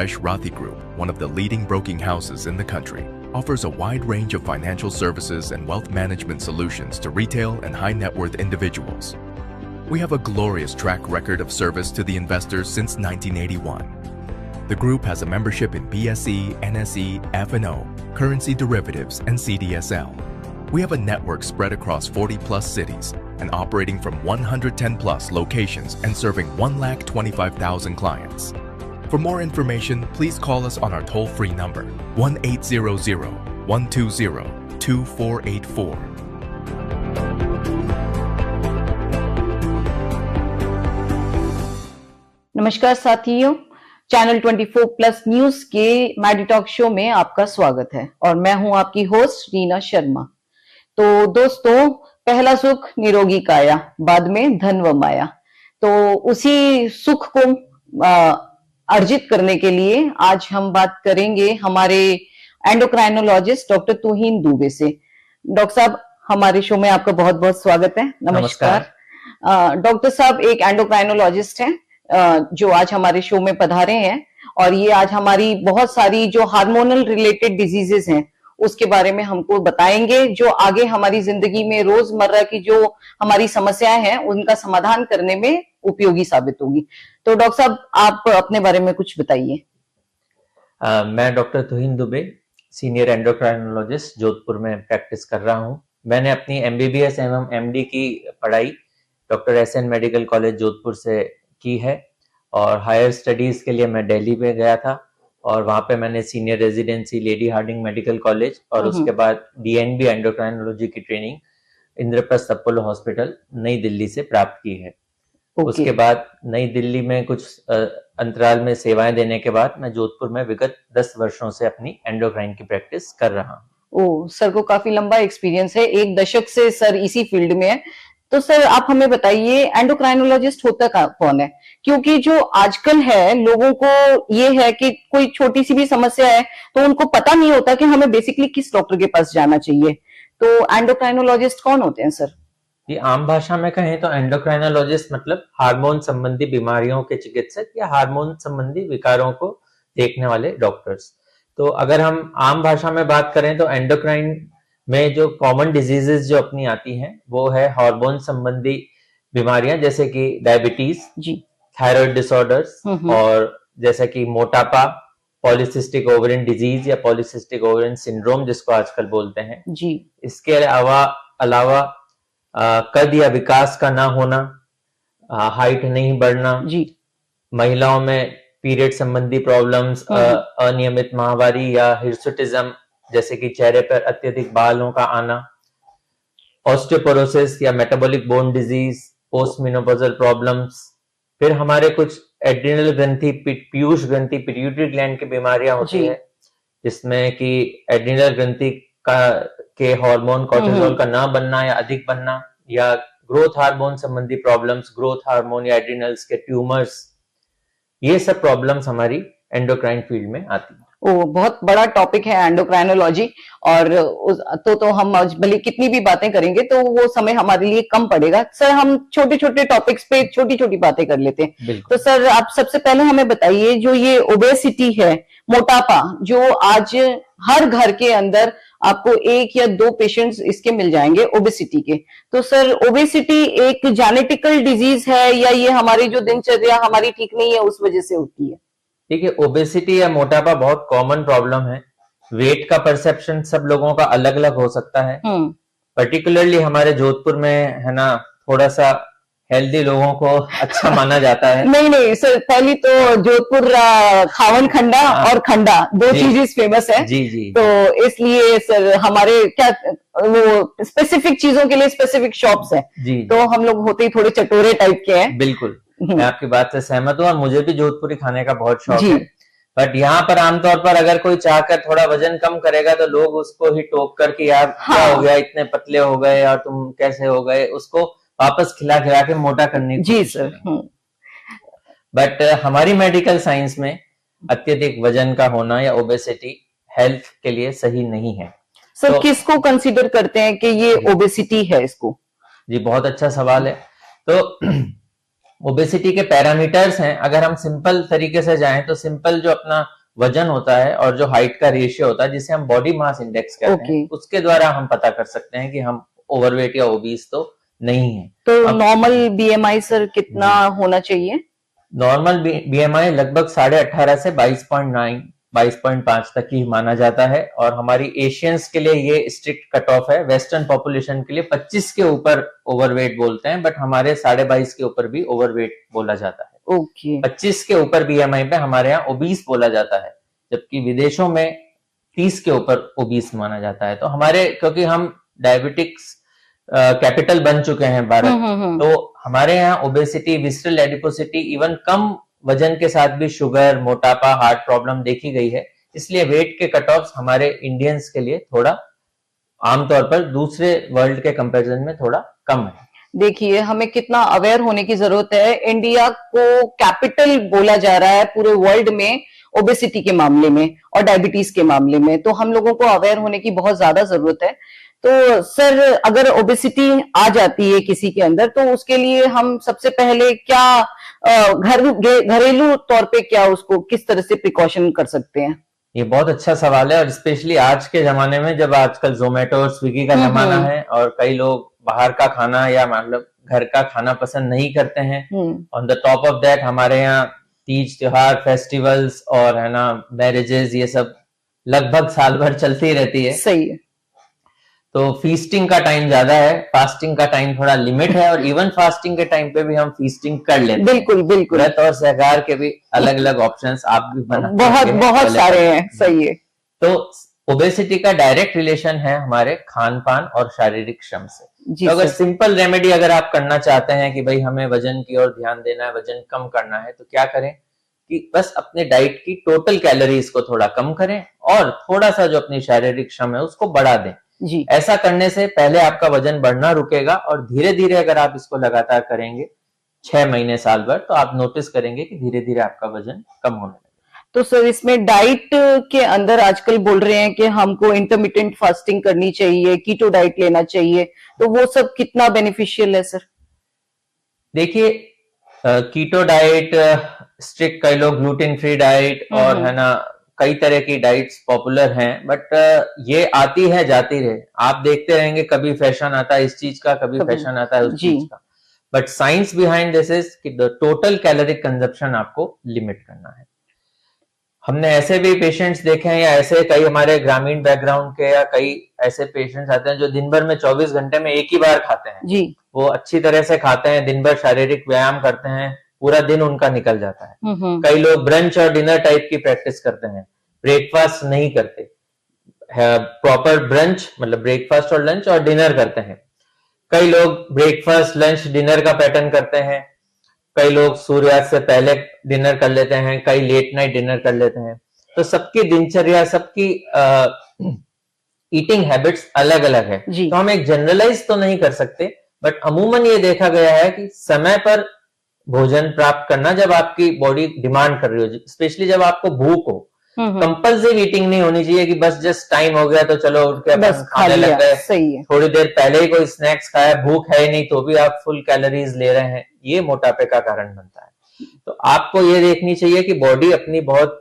Paresh Rathi Group, one of the leading broking houses in the country, offers a wide range of financial services and wealth management solutions to retail and high net worth individuals. We have a glorious track record of service to the investors since 1981. The group has a membership in BSE, NSE, F&O, currency derivatives, and CDSL. We have a network spread across 40 plus cities and operating from 110 plus locations and serving 125,000 clients. For more information, please call us on our toll-free number 1-800-120-2484. नमस्कार साथियों, channel 24 plus news के Maddie talk show में आपका स्वागत है और मैं हूं आपकी होस्ट रीना शर्मा। तो दोस्तों, पहला सुख निरोगी काया, बाद में धन व माया। तो उसी सुख को अर्जित करने के लिए आज हम बात करेंगे हमारे एंडोक्राइनोलॉजिस्ट डॉक्टर तुहीन दुबे से। डॉक्टर साहब, हमारे शो में आपका बहुत बहुत स्वागत है। नमस्कार। डॉक्टर साहब एक एंडोक्राइनोलॉजिस्ट हैं जो आज हमारे शो में पधारे हैं और ये आज हमारी बहुत सारी जो हार्मोनल रिलेटेड डिजीजेस हैं उसके बारे में हमको बताएंगे, जो आगे हमारी जिंदगी में रोजमर्रा की जो हमारी समस्याएं हैं उनका समाधान करने में उपयोगी साबित होगी। तो डॉक्टर साहब, आप अपने बारे में कुछ बताइए। मैं डॉक्टर तुहीन दुबे, सीनियर एंडोक्राइनोलॉजिस्ट जोधपुर में प्रैक्टिस कर रहा हूं। मैंने अपनी एमबीबीएस एवं एमडी की पढ़ाई doctor SN medical college Jodhpur से की है और हायर स्टडीज के लिए मैं दिल्ली में गया था और वहां पे मैंने senior residency Lady Hardinge medical college और उसके बाद डीएनबी एंडोक्राइनोलॉजी की ट्रेनिंग इंद्रप्रस्थ अपोलो हॉस्पिटल नई दिल्ली से प्राप्त की है। उसके बाद नई दिल्ली में कुछ अंतराल में सेवाएं देने के बाद मैं जोधपुर में विगत 10 वर्षों से अपनी एंडोक्राइन की प्रैक्टिस कर रहा हूँ। ओ, सर को काफी लंबा एक्सपीरियंस है, 1 दशक से सर इसी फील्ड में है। तो सर आप हमें बताइए एंडोक्राइनोलॉजिस्ट होता कौन है? क्योंकि जो आजकल है लोगों को ये है कि कोई छोटी सी भी समस्या है तो उनको पता नहीं होता कि हमें बेसिकली किस डॉक्टर के पास जाना चाहिए। तो एंडोक्राइनोलॉजिस्ट कौन होते हैं सर? ये आम भाषा में कहें तो एंडोक्राइनोलॉजिस्ट मतलब हार्मोन संबंधी बीमारियों के चिकित्सक या हार्मोन संबंधी विकारों को देखने वाले डॉक्टर्स। तो अगर हम आम भाषा में बात करें तो एंडोक्राइन में जो कॉमन डिजीजेस जो अपनी आती हैं वो है हार्मोन संबंधी बीमारियां जैसे कि डायबिटीज, थायराइड डिसऑर्डर्स और जैसे कि मोटापा, पॉलीसिस्टिक ओवरियन डिजीज या पॉलीसिस्टिक ओवरियन सिंड्रोम जिसको आजकल बोलते हैं जी। इसके अलावा कद या विकास का ना होना, हाइट नहीं बढ़ना जी, महिलाओं में पीरियड संबंधी प्रॉब्लम्स, अनियमित माहवारी या हिर्सुटिज्म जैसे कि चेहरे पर अत्यधिक बालों का आना, ऑस्टियोपोरोसिस या metabolic bone disease, post menopausal problems. फिर हमारे कुछ एड्रिनल ग्रंथि, पीयूष ग्रंथि, पिट्यूटरी ग्लैंड की बीमारियां होती है जिसमें कि एड्रिनल ग्रंथि के हार्मोन कॉर्टिसोल का ना बनना या अधिक बनना, या ग्रोथ हार्मोन संबंधी प्रॉब्लम्स, ग्रोथ हार्मोन या एड्रिनल्स के ट्यूमर्स, ये सब प्रॉब्लम्स हमारी एंडोक्राइन फील्ड में आती है। ओ, बहुत बड़ा टॉपिक है एंडोक्राइनोलॉजी और तो हम भले कितनी भी बातें करेंगे तो वो समय हमारे लिए कम पड़ेगा। सर हम छोटे छोटे टॉपिक्स पे छोटी छोटी बातें कर लेते हैं। तो सर आप सबसे पहले हमें बताइए, जो ये ओबेसिटी है, मोटापा, जो आज हर घर के अंदर आपको 1 या 2 पेशेंट्स इसके मिल जाएंगे ओबेसिटी के। तो सर ओबेसिटी एक जेनेटिकल डिजीज है या ये हमारी जो दिनचर्या हमारी ठीक नहीं है उस वजह से होती है? देखिए, ओबेसिटी या मोटापा बहुत कॉमन प्रॉब्लम है। वेट का परसेप्शन सब लोगों का अलग अलग हो सकता है। पर्टिकुलरली हमारे जोधपुर में है ना, थोड़ा सा हेल्दी लोगों को अच्छा माना जाता है। नहीं सर, पहली तो जोधपुर खावन खंडा और खंडा 2 चीजें फेमस है जी। तो इसलिए सर हमारे क्या वो स्पेसिफिक चीजों के लिए स्पेसिफिक शॉप्स है जी। तो हम लोग होते ही थोड़े चटोरे टाइप के हैं। बिल्कुल, मैं आपकी बात से सहमत हूँ और मुझे भी जोधपुरी खाने का बहुत शौक है। बट यहाँ पर आमतौर पर अगर कोई चाहकर थोड़ा वजन कम करेगा तो लोग उसको ही टोक कर कि यार क्या हो गया, इतने पतले हो गए और तुम कैसे हो गए, उसको वापस खिला खिला के मोटा करने की जी सर। बट हमारी मेडिकल साइंस में अत्यधिक वजन का होना या ओबेसिटी हेल्थ के लिए सही नहीं है। सर किसको कंसीडर करते हैं कि ये ओबेसिटी है इसको? जी, बहुत अच्छा सवाल है। तो ओबेसिटी के पैरामीटर्स हैं, अगर हम सिंपल तरीके से जाएं तो सिंपल जो अपना वजन होता है और जो हाइट का रेशियो होता है जिसे हम बॉडी मास इंडेक्स कहते हैं, उसके द्वारा हम पता कर सकते हैं कि हम ओवरवेट या ओबीस तो नहीं है। तो नॉर्मल बीएमआई सर कितना होना चाहिए? नॉर्मल बीएमआई लगभग 18.5 से 22.9 22.5 तक ही माना जाता है, और हमारी एशियंस के लिए ये स्ट्रिक्ट कट ऑफ है। वेस्टर्न पॉपुलेशन के लिए 25 के ऊपर ओवरवेट बोलते हैं, बट हमारे 22.5 के ऊपर भी ओवरवेट बोला जाता है। ओके। 25 के ऊपर बीएमआई पे हमारे यहाँ ओबीस बोला जाता है, जबकि विदेशों में 30 के ऊपर ओबीस माना जाता है। तो हमारे, क्योंकि हम डायबिटिक्स कैपिटल बन चुके हैं भारत, तो हमारे यहाँ ओबेसिटी, विसरल एडिपोसिटी, इवन कम वजन के साथ भी शुगर, मोटापा, हार्ट प्रॉब्लम देखी गई है। इसलिए वेट के कट ऑफ हमारे इंडियंस के लिए थोड़ा आमतौर पर दूसरे वर्ल्ड के कंपैरिजन में थोड़ा कम है। देखिए, हमें कितना अवेयर होने की जरूरत है। इंडिया को कैपिटल बोला जा रहा है पूरे वर्ल्ड में ओबेसिटी के मामले में और डायबिटीज के मामले में, तो हम लोगों को अवेयर होने की बहुत ज्यादा जरूरत है। तो सर, अगर ओबेसिटी आ जाती है किसी के अंदर, तो उसके लिए हम सबसे पहले क्या घरेलू तौर पे क्या उसको किस तरह से प्रिकॉशन कर सकते हैं? ये बहुत अच्छा सवाल है, और स्पेशली आज के जमाने में जब आजकल जोमेटो और स्विगी का जमाना है और कई लोग बाहर का खाना या मतलब घर का खाना पसंद नहीं करते हैं। On the top of that हमारे यहाँ तीज त्योहार, फेस्टिवल्स और है ना मैरिजेस, ये सब लगभग साल भर चलती रहती है। सही है। तो फीस्टिंग का टाइम ज्यादा है, फास्टिंग का टाइम थोड़ा लिमिट है, और इवन फास्टिंग के टाइम पे भी हम फीस्टिंग कर लेते हैं। बिल्कुल बिल्कुल। व्रत और सहकार के भी अलग अलग ऑप्शंस आप भी बना बहुत सारे हैं। सही है। तो ओबेसिटी का डायरेक्ट रिलेशन है हमारे खान पान और शारीरिक श्रम से। तो अगर सिंपल रेमेडी अगर आप करना चाहते हैं कि भाई हमें वजन की ओर ध्यान देना है, वजन कम करना है, तो क्या करें कि बस अपने डाइट की टोटल कैलोरीज को थोड़ा कम करें और थोड़ा सा जो अपनी शारीरिक श्रम है उसको बढ़ा दें जी। ऐसा करने से पहले आपका वजन बढ़ना रुकेगा, और धीरे धीरे अगर आप इसको लगातार करेंगे 6 महीने साल भर, तो आप नोटिस करेंगे कि धीरे धीरे आपका वजन कम होने लगेगा। तो सर, इसमें डाइट के अंदर आजकल बोल रहे हैं कि हमको इंटरमिटेंट फास्टिंग करनी चाहिए, कीटो डाइट लेना चाहिए, तो वो सब कितना बेनिफिशियल है सर? देखिए, कीटो डाइट, स्ट्रिक्ट कई लोग ग्लूटेन फ्री डाइट और है ना कई तरह की डाइट्स पॉपुलर हैं, बट ये आती है जाती रहे। आप देखते रहेंगे कभी फैशन आता है इस चीज का, कभी फैशन आता है उस चीज का, but science behind this is कि द टोटल कैलोरिक कंजप्शन आपको लिमिट करना है। हमने ऐसे भी पेशेंट्स देखे हैं, या ऐसे कई हमारे ग्रामीण बैकग्राउंड के या कई ऐसे पेशेंट्स आते हैं जो दिन भर में 24 घंटे में एक ही बार खाते हैं जी। वो अच्छी तरह से खाते हैं, दिन भर शारीरिक व्यायाम करते हैं, पूरा दिन उनका निकल जाता है। कई लोग ब्रंच और डिनर टाइप की प्रैक्टिस करते हैं, ब्रेकफास्ट नहीं करते, प्रॉपर ब्रंच मतलब ब्रेकफास्ट और लंच और डिनर करते हैं। कई लोग ब्रेकफास्ट, लंच, डिनर का पैटर्न करते हैं। कई लोग सूर्यास्त से पहले डिनर कर लेते हैं, कई लेट नाइट डिनर कर लेते हैं। तो सबकी दिनचर्या, सबकी ईटिंग हैबिट्स अलग अलग है, तो हम एक जनरलाइज तो नहीं कर सकते, बट अमूमन ये देखा गया है कि समय पर भोजन प्राप्त करना, जब आपकी बॉडी डिमांड कर रही हो, स्पेशली जब आपको भूख हो, कंपल्सिव ईटिंग नहीं होनी चाहिए कि बस जस्ट टाइम हो गया तो चलो उठ के बस खाने लग गए, थोड़ी देर पहले ही कोई स्नैक्स खाया, भूख है ही नहीं तो भी आप फुल कैलोरीज ले रहे हैं, ये मोटापे का कारण बनता है। तो आपको ये देखनी चाहिए कि बॉडी अपनी बहुत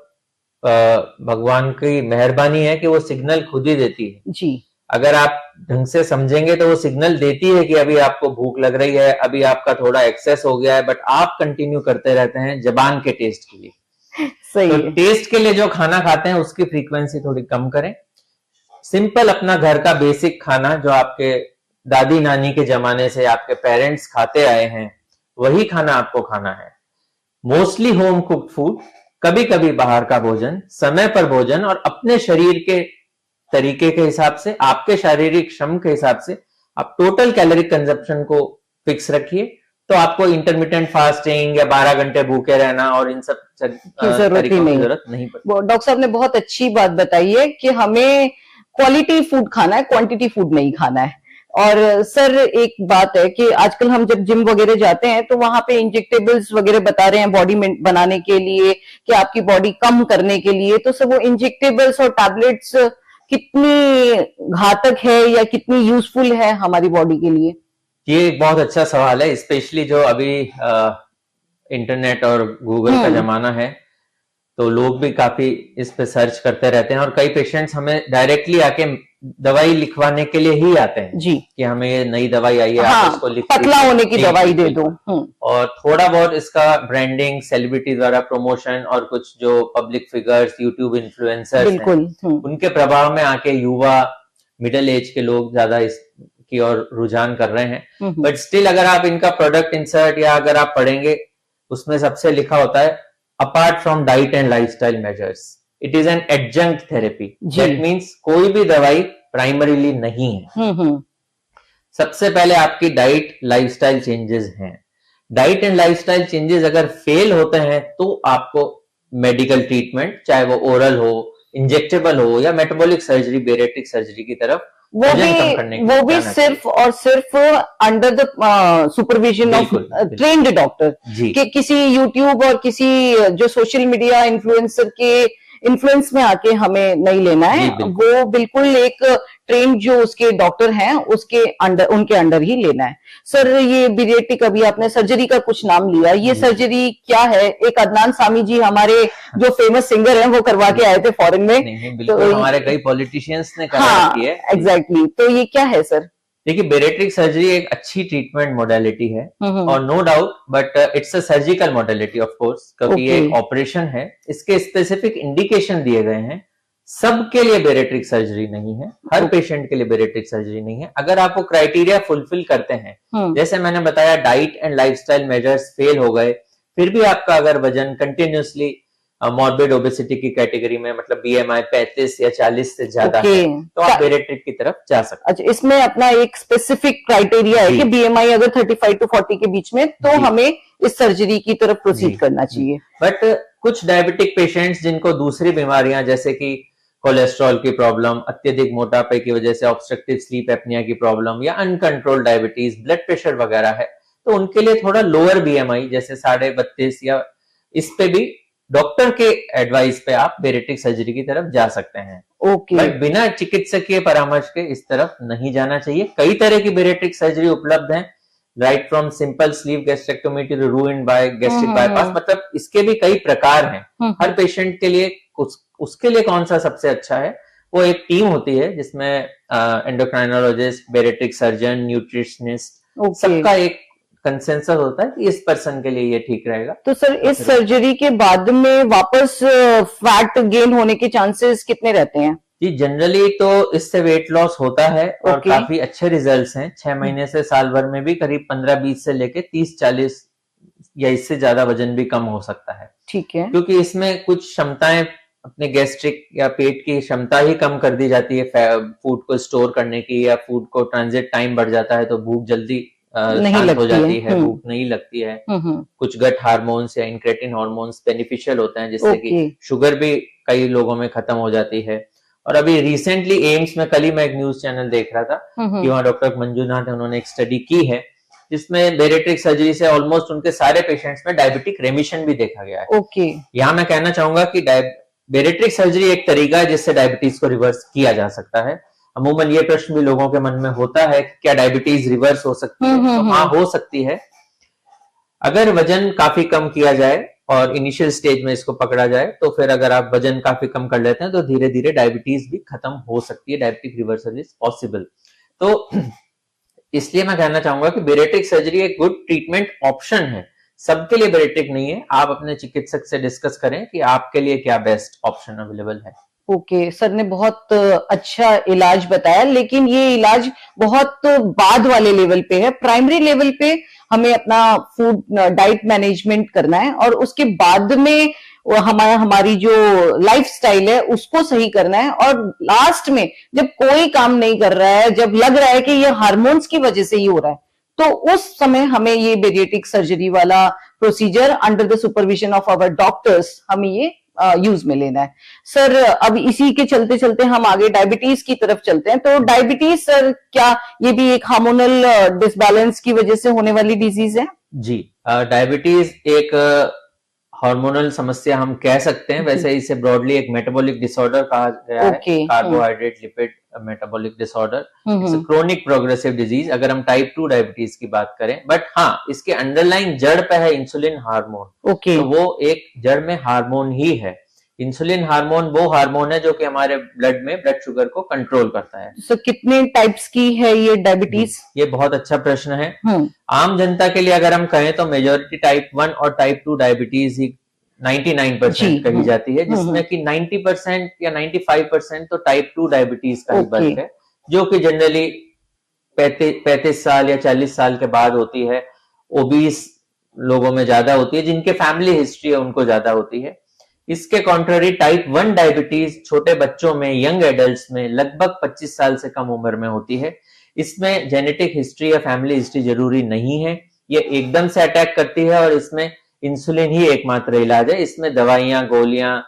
भगवान की मेहरबानी है कि वो सिग्नल खुद ही देती है जी। अगर आप ढंग से समझेंगे तो वो सिग्नल देती है कि अभी आपको भूख लग रही है, अभी आपका थोड़ा एक्सेस हो गया है, बट आप कंटिन्यू करते रहते हैं जबान के टेस्ट के लिए। सही तो टेस्ट के लिए जो खाना खाते हैं उसकी फ्रीक्वेंसी थोड़ी कम करें। सिंपल अपना घर का बेसिक खाना जो आपके दादी नानी के जमाने से आपके पेरेंट्स खाते आए हैं, वही खाना आपको खाना है। मोस्टली होम कुक्ड फूड, कभी कभी बाहर का भोजन, समय पर भोजन, और अपने शरीर के तरीके के हिसाब से, आपके शारीरिक श्रम के हिसाब से आप टोटल कैलोरिक कंजप्शन को फिक्स रखिए। तो आपको इंटरमिटेंट फास्टिंग या 12 घंटे भूखे रहना और इन सब जरूरत नहीं पड़ती। डॉक्टर साहब ने बहुत अच्छी बात बताई है कि हमें क्वालिटी फूड खाना है, क्वांटिटी फूड नहीं खाना है। और सर, एक बात है कि आजकल हम जब जिम वगैरह जाते हैं तो वहां पे इंजेक्टेबल्स वगैरह बता रहे हैं बॉडी बनाने के लिए, कि आपकी बॉडी कम करने के लिए, तो सर वो इंजेक्टेबल्स और टैबलेट्स कितनी घातक है या कितनी यूजफुल है हमारी बॉडी के लिए? ये एक बहुत अच्छा सवाल है, स्पेशली जो अभी इंटरनेट और गूगल का जमाना है, तो लोग भी काफी इस पे सर्च करते रहते हैं और कई पेशेंट्स हमें डायरेक्टली आके दवाई लिखवाने के लिए ही आते हैं जी कि हमें ये नई दवाई आई है, हाँ, आप इसको लिख पतला होने की दवाई दे दो। और थोड़ा बहुत इसका ब्रांडिंग, सेलिब्रिटी द्वारा प्रमोशन और कुछ जो पब्लिक फिगर्स, यूट्यूब इन्फ्लुएंसर्स बिल्कुल हैं, उनके प्रभाव में आके युवा, मिडिल एज के लोग ज्यादा इसकी ओर रुझान कर रहे हैं। बट स्टिल अगर आप इनका प्रोडक्ट इंसर्ट या अगर आप पढ़ेंगे, उसमें सबसे लिखा होता है apart from diet and lifestyle measures it is an adjunct therapy. That means कोई भी दवाई प्राइमरीली नहीं है। सबसे पहले आपकी डाइट लाइफस्टाइल चेंजेस हैं। डाइट एंड लाइफस्टाइल चेंजेस अगर फेल होते हैं तो आपको मेडिकल ट्रीटमेंट, चाहे वो ओरल हो, इंजेक्टेबल हो या मेटाबॉलिक सर्जरी, बेरेट्रिक सर्जरी की तरफ वो भी सिर्फ और सिर्फ under the supervision of trained doctor, कि किसी यूट्यूब और किसी जो सोशल मीडिया इन्फ्लुएंसर के इन्फ्लुएंस में आके हमें नहीं लेना है। वो बिल्कुल एक ट्रेन जो उसके डॉक्टर हैं उसके अंडर, उनके अंडर ही लेना है। सर ये बेरिएट्रिक, अभी आपने सर्जरी का कुछ नाम लिया, ये सर्जरी क्या है? एक अदनान सामी जी हमारे जो फेमस सिंगर हैं वो करवा के आए थे फॉरेन में। बिल्कुल, हमारे कई पॉलिटिशियंस ने करा रखी है। एग्जैक्टली, तो ये क्या है सर? देखिए, बेरेट्रिक सर्जरी एक अच्छी ट्रीटमेंट मोडेलिटी है और no doubt, but it's a surgical modality of course, क्योंकि ये एक ऑपरेशन है, इसके स्पेसिफिक इंडिकेशन दिए गए हैं। सबके लिए बेरेट्रिक सर्जरी नहीं है, हर पेशेंट के लिए बेरेट्रिक सर्जरी नहीं है। अगर आप वो क्राइटेरिया फुलफिल करते हैं, जैसे मैंने बताया diet and lifestyle measures fail हो गए, फिर भी आपका अगर वजन कंटिन्यूसली मॉर्बिड ओबेसिटी की कैटेगरी में, मतलब बीएमआई 35 या 40 से ज्यादा है, तो आप बेरेट्रिक की तरफ जा सकते हैं। अच्छा, इसमें अपना एक स्पेसिफिक क्राइटेरिया है कि बीएमआई अगर 35 to 40 के बीच में, तो हमें इस सर्जरी की तरफ प्रोसीड करना चाहिए। बट कुछ डायबिटिक पेशेंट्स जिनको दूसरी बीमारियां जैसे कि कोलेस्ट्रॉल की प्रॉब्लम, अत्यधिक मोटापे की वजह से ऑब्स्ट्रक्टिव स्लीप एपनिया की प्रॉब्लम या अनकंट्रोल्ड डायबिटीज, ब्लड प्रेशर वगैरह है, तो उनके लिए थोड़ा लोअर बीएमआई जैसे 32.5 या इस पे भी डॉक्टर के एडवाइस पे आप बेरेट्रिक सर्जरी की तरफ जा सकते हैं। बट बिना चिकित्सकीय परामर्श के इस तरफ नहीं जाना चाहिए। कई तरह की बेरेट्रिक सर्जरी उपलब्ध है, right from simple sleeve gastrectomy to रूइंड बाय गैस्ट्रिक बाईपास, मतलब इसके भी कई प्रकार हैं। हर पेशेंट के लिए उसके लिए कौन सा सबसे अच्छा है, वो एक टीम होती है जिसमें एंडोक्राइनोलॉजिस्ट, बेरेट्रिक सर्जन, न्यूट्रिशनिस्ट, सबका एक कंसेंसस होता है कि इस पर्सन के लिए ये ठीक रहेगा। तो सर इस सर्जरी के बाद में वापस फैट गेन होने के चांसेस कितने रहते हैं? जी, जनरली तो इससे वेट लॉस होता है और काफी अच्छे रिजल्ट्स हैं। 6 महीने से साल भर में भी करीब 15-20 से लेके 30-40 या इससे ज्यादा वजन भी कम हो सकता है। ठीक है, क्योंकि इसमें कुछ क्षमताएं, अपने गैस्ट्रिक या पेट की क्षमता ही कम कर दी जाती है फूड को स्टोर करने की, या फूड को ट्रांजिट टाइम बढ़ जाता है तो भूख जल्दी शांत हो जाती है, भूख नहीं लगती है। कुछ गट हार्मोन्स या इंक्रेटिन हार्मोन्स बेनिफिशियल होते हैं, जिससे कि शुगर भी कई लोगों में खत्म हो जाती है। और अभी रिसेंटली एम्स में, कल ही मैं एक न्यूज चैनल देख रहा था कि वहाँ डॉक्टर मंजुनाथ है, उन्होंने एक स्टडी की है जिसमें बेरेट्रिक सर्जरी से ऑलमोस्ट उनके सारे पेशेंट्स में डायबिटिक रेमिशन भी देखा गया है। यहाँ मैं कहना चाहूंगा कि बेरेट्रिक सर्जरी एक तरीका है जिससे डायबिटीज को रिवर्स किया जा सकता है। अमूमन ये प्रश्न भी लोगों के मन में होता है कि क्या डायबिटीज रिवर्स हो सकती है? तो हाँ, हो सकती है अगर वजन काफी कम किया जाए और इनिशियल स्टेज में इसको पकड़ा जाए। तो फिर अगर आप वजन काफी कम कर लेते हैं तो धीरे धीरे डायबिटीज भी खत्म हो सकती है, डायबिटिक रिवर्सल इज पॉसिबल। तो इसलिए मैं कहना चाहूंगा कि बेरेट्रिक सर्जरी एक गुड ट्रीटमेंट ऑप्शन है, सबके लिए बेरेट्रिक नहीं है। आप अपने चिकित्सक से डिस्कस करें कि आपके लिए क्या बेस्ट ऑप्शन अवेलेबल है। ओके, सर ने बहुत अच्छा इलाज बताया, लेकिन ये इलाज बहुत बाद वाले लेवल पे है। प्राइमरी लेवल पे हमें अपना फूड डाइट मैनेजमेंट करना है और उसके बाद में हमारी जो लाइफस्टाइल है उसको सही करना है। और लास्ट में जब कोई काम नहीं कर रहा है, जब लग रहा है कि ये हार्मोन्स की वजह से ही हो रहा है, तो उस समय हमें ये बेरिएट्रिक सर्जरी वाला procedure under the supervision of our doctors हमें ये यूज में लेना है। सर अब इसी के चलते चलते हम आगे डायबिटीज की तरफ चलते हैं। तो डायबिटीज सर, क्या ये भी एक हार्मोनल डिसबैलेंस की वजह से होने वाली डिजीज है? जी, डायबिटीज एक हार्मोनल समस्या हम कह सकते हैं, वैसे इसे ब्रॉडली एक मेटाबॉलिक डिसऑर्डर कहा गया है, carbohydrate lipid metabolic disorder, chronic progressive disease अगर हम टाइप 2 डायबिटीज की बात करें। बट हाँ, इसके अंडरलाइन जड़ पे है इंसुलिन हार्मोन, तो वो एक जड़ में हार्मोन ही है। इंसुलिन हार्मोन वो हार्मोन है जो कि हमारे ब्लड में ब्लड शुगर को कंट्रोल करता है। तो कितने टाइप्स की है ये डायबिटीज? ये बहुत अच्छा प्रश्न है। आम जनता के लिए अगर हम कहें तो मेजॉरिटी टाइप 1 और टाइप 2 डायबिटीज ही 99% कही जाती है, जिसमें कि 90% या 95% तो टाइप 2 डायबिटीज का ही वर्ग है, जो कि जनरली 35 साल या 40 साल के बाद होती है। ओबीस लोगों में ज्यादा होती है, जिनके फैमिली हिस्ट्री है उनको ज्यादा होती है। इसके कॉन्ट्ररी टाइप 1 डायबिटीज छोटे बच्चों में, यंग एडल्ट्स में लगभग 25 साल से कम उम्र में होती है। इसमें जेनेटिक हिस्ट्री या फैमिली हिस्ट्री जरूरी नहीं है, ये एकदम से अटैक करती है और इसमें इंसुलिन ही एकमात्र इलाज है। इसमें दवाइयां, गोलियां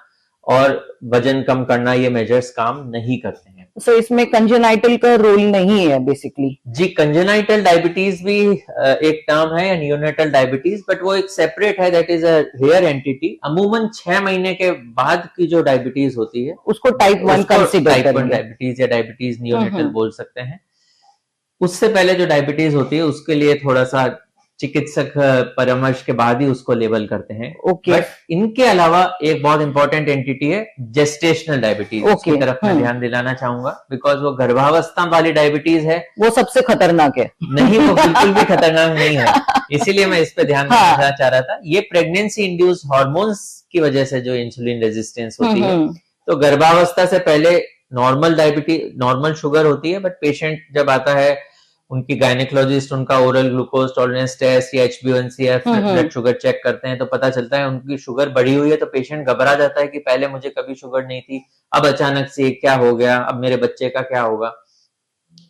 और वजन कम करना ये मेजर्स काम नहीं करते हैं। So, इसमें कंजेनाइटल का रोल नहीं है बेसिकली? जी, कंजेनाइटल डायबिटीज भी एक टर्म है, या नियोनेटल डायबिटीज, बट वो एक सेपरेट है, that is a rare entity. अमूमन 6 महीने के बाद की जो डायबिटीज होती है उसको टाइप 1 डायबिटीज या डायबिटीज नियोनेटल बोल सकते हैं। उससे पहले जो डायबिटीज होती है उसके लिए थोड़ा सा चिकित्सक परामर्श के बाद ही उसको लेबल करते हैं। बट इनके अलावा एक बहुत इंपॉर्टेंट एंटिटी है जेस्टेशनल डायबिटीज, उसकी तरफ मैं ध्यान दिलाना चाहूंगा, बिकॉज वो गर्भावस्था वाली डायबिटीज है, वो सबसे खतरनाक है। नहीं, वो बिल्कुल भी खतरनाक नहीं है, इसीलिए मैं इस पे ध्यान देना चाह रहा था। ये प्रेगनेंसी इंड्यूस हार्मोन्स की वजह से जो इंसुलिन रेजिस्टेंस होती है, तो गर्भावस्था से पहले नॉर्मल डायबिटीज, नॉर्मल शुगर होती है, बट पेशेंट जब आता है, उनकी गायनेकोलॉजिस्ट उनका ओरल ग्लूकोज टॉलरेंस टेस्ट या HbA1c या ब्लड शुगर चेक करते हैं, तो पता चलता है उनकी शुगर बढ़ी हुई है। तो पेशेंट घबरा जाता है कि पहले मुझे कभी शुगर नहीं थी, अब अचानक से क्या हो गया, अब मेरे बच्चे का क्या होगा।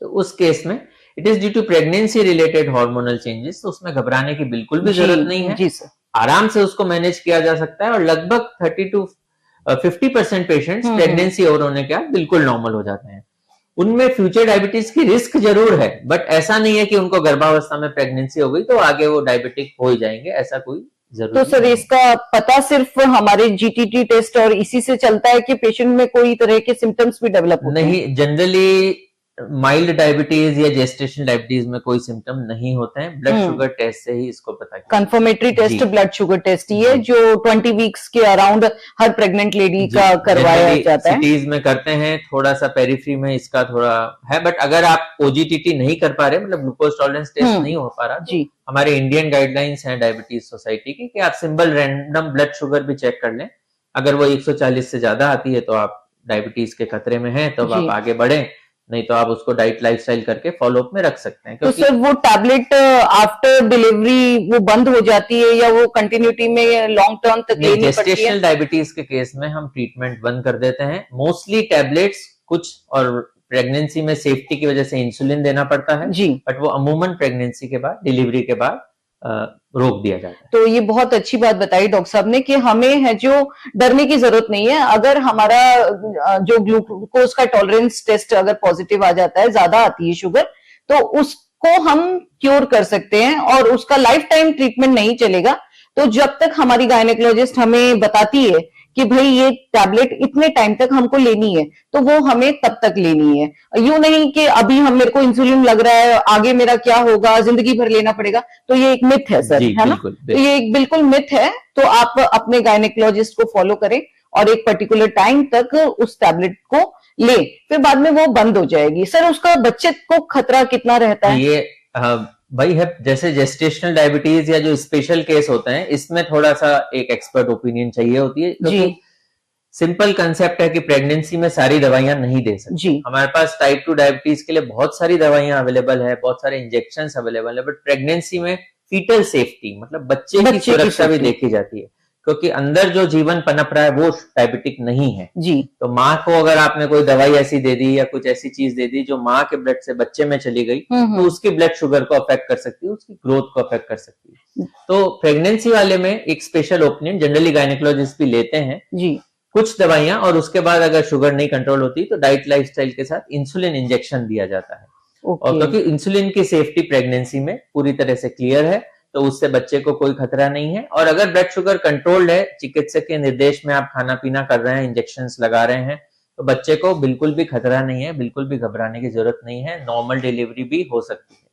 तो उस केस में it is due to pregnancy related hormonal changes, तो उसमें घबराने की बिल्कुल भी जरूरत नहीं है। आराम से उसको मैनेज किया जा सकता है और लगभग 30 to 50% पेशेंट्स प्रेगनेंसी ओवर होने के बाद बिल्कुल नॉर्मल हो जाते हैं। उनमें फ्यूचर डायबिटीज की रिस्क जरूर है, बट ऐसा नहीं है कि उनको गर्भावस्था में प्रेगनेंसी हो गई तो आगे वो डायबिटिक हो ही जाएंगे, ऐसा कोई जरूर। तो सर, इसका पता सिर्फ हमारे GTT टेस्ट और इसी से चलता है कि पेशेंट में कोई तरह के सिम्टम्स भी डेवलप होते हैं? नहीं, जनरली माइल्ड डायबिटीज या जेस्टेशनल डायबिटीज में कोई सिम्टम नहीं होते हैं। ब्लड शुगर टेस्ट से ही इसको पता है। Confirmatory test blood sugar test ये जो 20 वीक्स के अराउंड हर प्रेग्नेंट लेडी का करवाया जाता है। सिटीज में करते हैं, थोड़ा सा पेरिफेरी में इसका थोड़ा है, बट अगर आप OGTT नहीं कर पा रहे, मतलब ग्लूकोज टॉलरेंस टेस्ट नहीं हो पा रहा, जी, हमारे इंडियन गाइडलाइंस हैं डायबिटीज सोसाइटी की कि आप सिंपल रैंडम ब्लड शुगर भी चेक कर लें। अगर वो 140 से ज्यादा आती है तो आप डायबिटीज के खतरे में हैं, तो आप आगे बढ़े, नहीं तो आप उसको डाइट लाइफस्टाइल करके फॉलोअप में रख सकते हैं। तो सर, वो टैबलेट आफ्टर डिलीवरी वो बंद हो जाती है या वो कंटिन्यूटी में लॉन्ग टर्म तक लेनी पड़ती है? जेस्टेशनल डायबिटीज के केस में हम ट्रीटमेंट बंद कर देते हैं मोस्टली टैबलेट्स कुछ, और प्रेगनेंसी में सेफ्टी की वजह से इंसुलिन देना पड़ता है जी, बट वो अमूमन प्रेगनेंसी के बाद, डिलीवरी के बाद रोक दिया जाता है। तो ये बहुत अच्छी बात बताई डॉक्टर साहब ने कि हमें है जो डरने की जरूरत नहीं है। अगर हमारा जो ग्लूकोज का टॉलरेंस टेस्ट अगर पॉजिटिव आ जाता है, ज्यादा आती है शुगर, तो उसको हम क्योर कर सकते हैं और उसका लाइफ टाइम ट्रीटमेंट नहीं चलेगा। तो जब तक हमारी गायनेकोलॉजिस्ट हमें बताती है कि भाई ये टैबलेट इतने टाइम तक हमको लेनी है, तो वो हमें तब तक लेनी है। यूं नहीं कि अभी हम मेरे को इंसुलिन लग रहा है, आगे मेरा क्या होगा, जिंदगी भर लेना पड़ेगा। तो ये एक मिथ है सर, है ना? तो ये एक बिल्कुल मिथ है। तो आप अपने गायनेकोलॉजिस्ट को फॉलो करें और एक पर्टिकुलर टाइम तक उस टैबलेट को ले, फिर बाद में वो बंद हो जाएगी। सर, उसका बच्चे को खतरा कितना रहता है? ये भाई है, जैसे जेस्टेशनल डायबिटीज या जो स्पेशल केस होते हैं, इसमें थोड़ा सा एक एक्सपर्ट ओपिनियन चाहिए होती है, क्योंकि सिंपल कंसेप्ट है कि प्रेगनेंसी में सारी दवाइयां नहीं दे सकते। हमारे पास टाइप 2 डायबिटीज के लिए बहुत सारी दवाइयां अवेलेबल है, बहुत सारे इंजेक्शंस अवेलेबल है, बट प्रेगनेंसी में फीटल सेफ्टी, मतलब बच्चे की सुरक्षा भी देखी जाती है, क्योंकि अंदर जो जीवन पनप रहा है वो डायबिटिक नहीं है जी। तो माँ को अगर आपने कोई दवाई ऐसी दे दी या कुछ ऐसी चीज दे दी जो माँ के ब्लड से बच्चे में चली गई, तो उसकी ब्लड शुगर को अफेक्ट कर सकती है, उसकी ग्रोथ को अफेक्ट कर सकती है। तो प्रेगनेंसी वाले में एक स्पेशल ओपिनियन जनरली गायनेकोलॉजिस्ट भी लेते हैं जी, कुछ दवाइयां, और उसके बाद अगर शुगर नहीं कंट्रोल होती तो डाइट लाइफस्टाइल के साथ इंसुलिन इंजेक्शन दिया जाता है। और क्योंकि इंसुलिन की सेफ्टी प्रेगनेंसी में पूरी तरह से क्लियर है, तो उससे बच्चे को कोई खतरा नहीं है। और अगर ब्लड शुगर कंट्रोल्ड है, चिकित्सक के निर्देश में आप खाना पीना कर रहे हैं, इंजेक्शंस लगा रहे हैं, तो बच्चे को बिल्कुल भी खतरा नहीं है, बिल्कुल भी घबराने की जरूरत नहीं है, नॉर्मल डिलीवरी भी हो सकती है।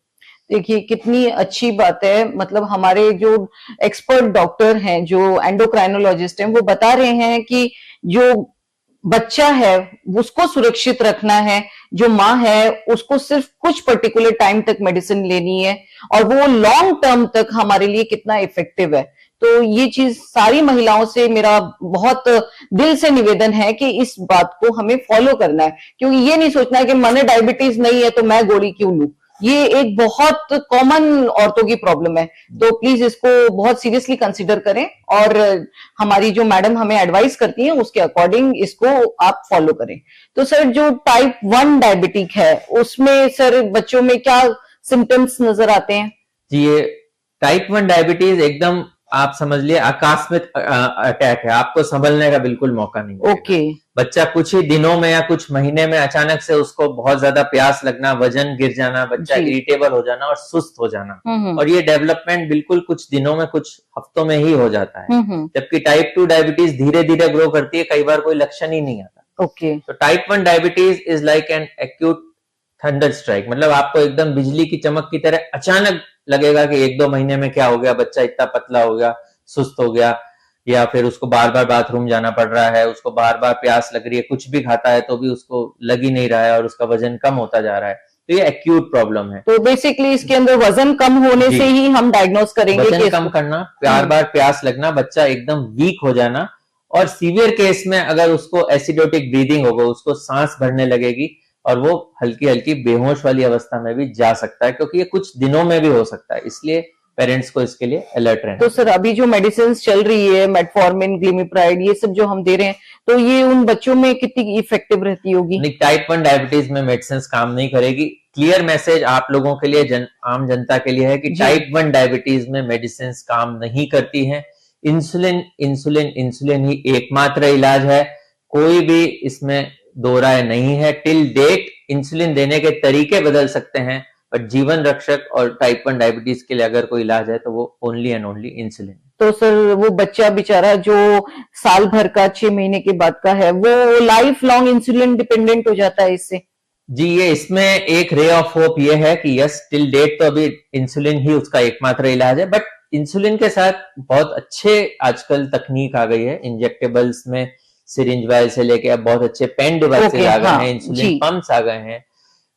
देखिए कितनी अच्छी बात है, मतलब हमारे जो एक्सपर्ट डॉक्टर हैं, जो एंडोक्राइनोलॉजिस्ट हैं, वो बता रहे हैं कि जो बच्चा है उसको सुरक्षित रखना है, जो माँ है उसको सिर्फ कुछ पर्टिकुलर टाइम तक मेडिसिन लेनी है, और वो लॉन्ग टर्म तक हमारे लिए कितना इफेक्टिव है। तो ये चीज सारी महिलाओं से मेरा बहुत दिल से निवेदन है कि इस बात को हमें फॉलो करना है, क्योंकि ये नहीं सोचना है कि मैंने डायबिटीज नहीं है तो मैं गोली क्यों लूं। ये एक बहुत कॉमन औरतों की प्रॉब्लम है, तो प्लीज इसको बहुत सीरियसली कंसीडर करें, और हमारी जो मैडम हमें एडवाइस करती हैं उसके अकॉर्डिंग इसको आप फॉलो करें। तो सर जो टाइप 1 डायबिटिक है उसमें सर बच्चों में क्या सिम्टम्स नजर आते हैं? जी, ये टाइप 1 डायबिटीज एकदम आप समझ लिए आकस्मिक अटैक है, आपको संभलने का बिल्कुल मौका नहीं मिलेगा। ओके। बच्चा कुछ ही दिनों में या कुछ महीने में अचानक से उसको बहुत ज्यादा प्यास लगना, वजन गिर जाना, बच्चा इरिटेबल हो जाना और सुस्त हो जाना, और ये डेवलपमेंट बिल्कुल कुछ दिनों में, कुछ हफ्तों में ही हो जाता है। जबकि टाइप 2 डायबिटीज धीरे धीरे ग्रो करती है, कई बार कोई लक्षण ही नहीं आता। ओके। तो type 1 diabetes is like an acute thunder strike, मतलब आपको एकदम बिजली की चमक की तरह अचानक लगेगा कि 1-2 महीने में क्या हो गया, बच्चा इतना पतला हो गया, सुस्त हो गया, या फिर उसको बार बार बाथरूम जाना पड़ रहा है, उसको बार बार प्यास लग रही है, कुछ भी खाता है तो भी उसको लग ही नहीं रहा है और उसका वजन कम होता जा रहा है। तो ये एक्यूट प्रॉब्लम है। तो बेसिकली इसके अंदर वजन कम होने से ही हम डायग्नोस करेंगे। वजन कम करना, बार बार प्यास लगना, बच्चा एकदम वीक हो जाना, और सीवियर केस में अगर उसको एसिडोटिक ब्रीदिंग होगा, उसको सांस भरने लगेगी और वो हल्की हल्की बेहोश वाली अवस्था में भी जा सकता है, क्योंकि ये कुछ दिनों में भी हो सकता है, इसलिए पेरेंट्स को इसके लिए अलर्ट रहना। तो सर अभी जो मेडिसिन चल रही है, मेटफॉर्मिन, ग्लिमिप्राइड, ये सब जो हम दे रहे हैं, तो ये उन बच्चों में कितनी इफेक्टिव रहती होगी? नहीं, टाइप 1 डायबिटीज में मेडिसिन काम नहीं करेगी। क्लियर मैसेज आप लोगों के लिए, आम जनता के लिए है कि टाइप 1 डायबिटीज में मेडिसिन काम नहीं करती है। इंसुलिन इंसुलिन इंसुलिन ही एकमात्र इलाज है, कोई भी इसमें दो राय नहीं है। टिल डेट इंसुलिन देने के तरीके बदल सकते हैं, बट जीवन रक्षक और टाइप 1 डायबिटीज के लिए अगर कोई इलाज है तो वो ओनली एंड ओनली इंसुलिन। तो सर वो बच्चा बेचारा जो साल भर का 6 महीने के बाद का है, वो लाइफ लॉन्ग इंसुलिन डिपेंडेंट हो जाता है इससे? जी, ये इसमें एक रे ऑफ होप ये है कि यस, टिल डेट तो अभी इंसुलिन ही उसका एकमात्र इलाज है, बट इंसुलिन के साथ बहुत अच्छे आजकल तकनीक आ गई है। इंजेक्टेबल्स में सिरिंज वायल से लेके अब बहुत अच्छे पेन डिवाइसेस आ गए हैं, इंसुलिन पंप्स आ गए हैं,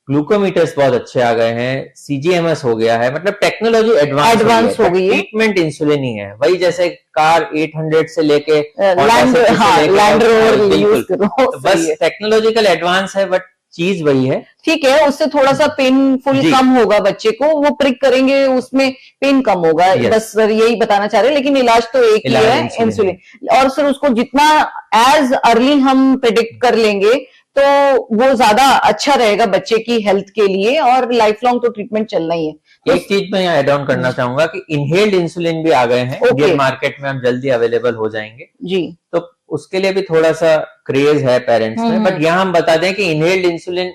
ग्लूकोमीटर्स बहुत अच्छे आ गए हैं, सीजीएमएस हो गया है, मतलब टेक्नोलॉजी एडवांस हो गई है। ट्रीटमेंट इंसुलिन ही है, वही जैसे कार 800 से लेके लैंड रोवर यूज करो, बस टेक्नोलॉजिकल एडवांस है, बट चीज वही है। ठीक है, उससे थोड़ा सा पेनफुल कम होगा, बच्चे को वो प्रिक करेंगे उसमें पेन कम होगा, बस सर यही बताना चाह रहे हैं। लेकिन इलाज तो एक ही है, इंसुलिन। और सर उसको जितना एज अर्ली हम प्रेडिक्ट कर लेंगे तो वो ज्यादा अच्छा रहेगा बच्चे की हेल्थ के लिए, और लाइफ लॉन्ग तो ट्रीटमेंट चलना ही है। तो एक चीज मैं यहाँ एड ऑन करना चाहूंगा कि इनहेल्ड इंसुलिन भी आ गए हैं, इंडियन मार्केट में हम जल्दी अवेलेबल हो जाएंगे जी, तो उसके लिए भी थोड़ा सा क्रेज है पेरेंट्स में। बट यहाँ हम बता दें कि इनहेल्ड इंसुलिन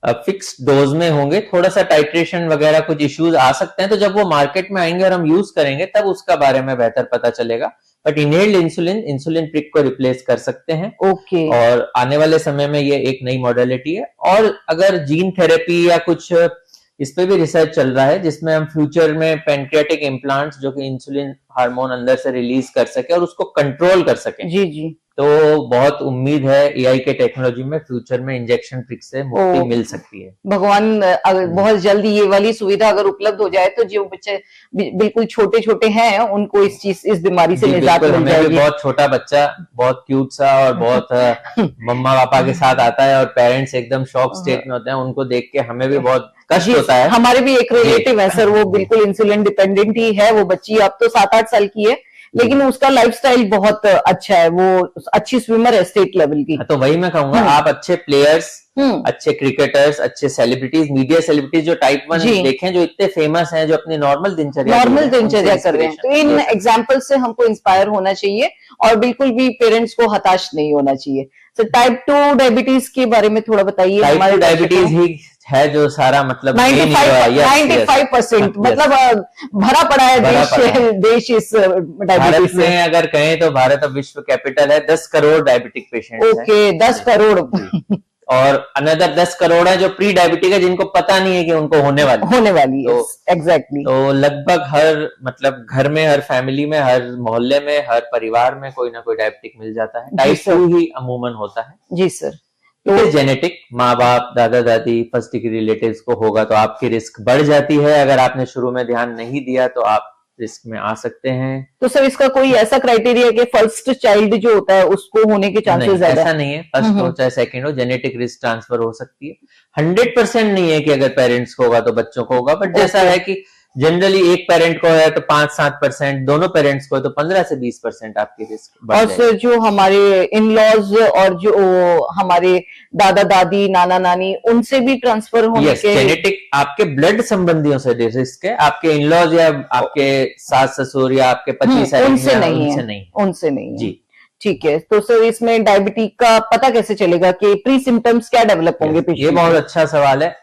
फिक्स्ड डोज में होंगे, थोड़ा सा टाइट्रेशन वगैरह कुछ इश्यूज आ सकते हैं, तो जब वो मार्केट में आएंगे और हम यूज करेंगे तब उसका बारे में बेहतर पता चलेगा। बट इनहेल्ड इंसुलिन प्रिक को रिप्लेस कर सकते हैं। ओके। और आने वाले समय में ये एक नई मॉडलिटी है, और अगर जीन थेरेपी या कुछ इस पे भी रिसर्च चल रहा है, जिसमें हम फ्यूचर में पैनक्रियाटिक इम्प्लांट्स जो कि इंसुलिन हार्मोन अंदर से रिलीज कर सके और उसको कंट्रोल कर सके। जी जी। तो बहुत उम्मीद है एआई के टेक्नोलॉजी में फ्यूचर में इंजेक्शन ट्रिक से मुक्ति मिल सकती है। भगवान अगर बहुत जल्दी ये वाली सुविधा अगर उपलब्ध हो जाए तो जो बच्चे बिल्कुल छोटे छोटे हैं उनको इस बीमारी से निजात मिल जाएगी। भी बहुत छोटा बच्चा बहुत क्यूट सा और बहुत मम्मा पापा के साथ आता है और पेरेंट्स एकदम शॉक स्टेट में होते हैं, उनको देख के हमें भी बहुत कष्ट होता है। हमारे भी एक रिलेटिव है सर, वो बिल्कुल इंसुलिन डिपेंडेंट ही है, वो बच्ची अब तो 7-8 साल की है, लेकिन उसका लाइफस्टाइल बहुत अच्छा है, वो अच्छी स्विमर है स्टेट लेवल की। तो वही मैं कहूंगा, आप अच्छे प्लेयर्स, अच्छे क्रिकेटर्स, अच्छे सेलिब्रिटीज, मीडिया सेलिब्रिटीज जो टाइप 1 देखें, जो इतने फेमस हैं, जो अपनी नॉर्मल दिनचर्या कर रहे हैं, तो इन एग्जाम्पल से हमको इंस्पायर होना चाहिए और बिल्कुल भी पेरेंट्स को हताश नहीं होना चाहिए। तो टाइप 2 डायबिटीज के बारे में थोड़ा बताइए। टाइप 2 डायबिटीज ही है जो सारा मतलब 95% मतलब भरा पड़ा है देश इस डायबिटीज भारत में। अगर कहें तो भारत अब विश्व कैपिटल है, 10 crore diabetic patient okay 10 crore और अनदर 10 करोड़ है जो प्री डायबिटिक है, जिनको पता नहीं है कि उनको होने वाली है। एग्जैक्टली। तो लगभग हर मतलब घर में, हर फैमिली में, हर मोहल्ले में, हर परिवार में कोई ना कोई डायबिटिक मिल जाता है। टाइप 2 ही अमूमन होता है। जी सर। तो जेनेटिक, माँ बाप, दादा दादी, फर्स्ट डिग्री रिलेटिव्स को होगा तो आपकी रिस्क बढ़ जाती है। अगर आपने शुरू में ध्यान नहीं दिया तो आप रिस्क में आ सकते हैं। तो सर इसका कोई ऐसा क्राइटेरिया है कि फर्स्ट चाइल्ड जो होता है उसको होने के चांसेस ज्यादा? ऐसा नहीं है, फर्स्ट हो चाहे सेकंड हो, जेनेटिक रिस्क ट्रांसफर हो सकती है। 100% नहीं है कि अगर पेरेंट्स को होगा तो बच्चों को होगा, बट जैसा है कि जनरली एक पेरेंट को है तो 5-7%, दोनों पेरेंट्स को है तो 15 से 20% आपकी रिस्क बढ़ जाएगी। और सर जो हमारे इन लॉज और जो हमारे दादा दादी, नाना नानी, उनसे भी ट्रांसफर होने के? जेनेटिक आपके ब्लड संबंधियों से रिस्क है, आपके इन लॉज या आपके सास ससुर या आपके पति उनसे नहीं है। जी ठीक है। तो सर इसमें डायबिटीज का पता कैसे चलेगा कि प्री सिम्टम्स क्या डेवलप होंगे? ये बहुत अच्छा सवाल है।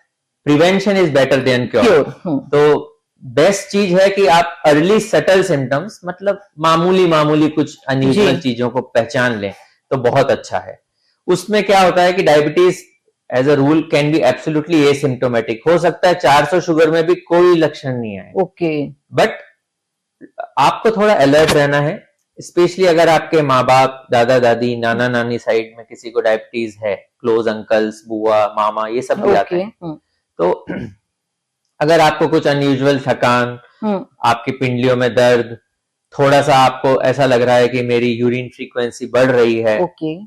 Prevention is better than cure. तो बेस्ट चीज है कि आप अर्ली सटल सिम्टम्स, मतलब मामूली कुछ अनयूजुअल चीजों को पहचान लें तो बहुत अच्छा है। उसमें क्या होता है कि diabetes as a rule can be absolutely asymptomatic. हो सकता है 400 शुगर में भी कोई लक्षण नहीं आए, ओके, बट आपको थोड़ा अलर्ट रहना है। स्पेशली अगर आपके माँ बाप, दादा दादी, नाना नानी साइड में किसी को डायबिटीज है, क्लोज अंकल्स, बुआ, मामा, ये सब भी आते हैं। तो अगर आपको कुछ अनयूजुअल थकान, आपकी पिंडलियों में दर्द, थोड़ा सा आपको ऐसा लग रहा है कि मेरी यूरिन फ्रीक्वेंसी बढ़ रही है,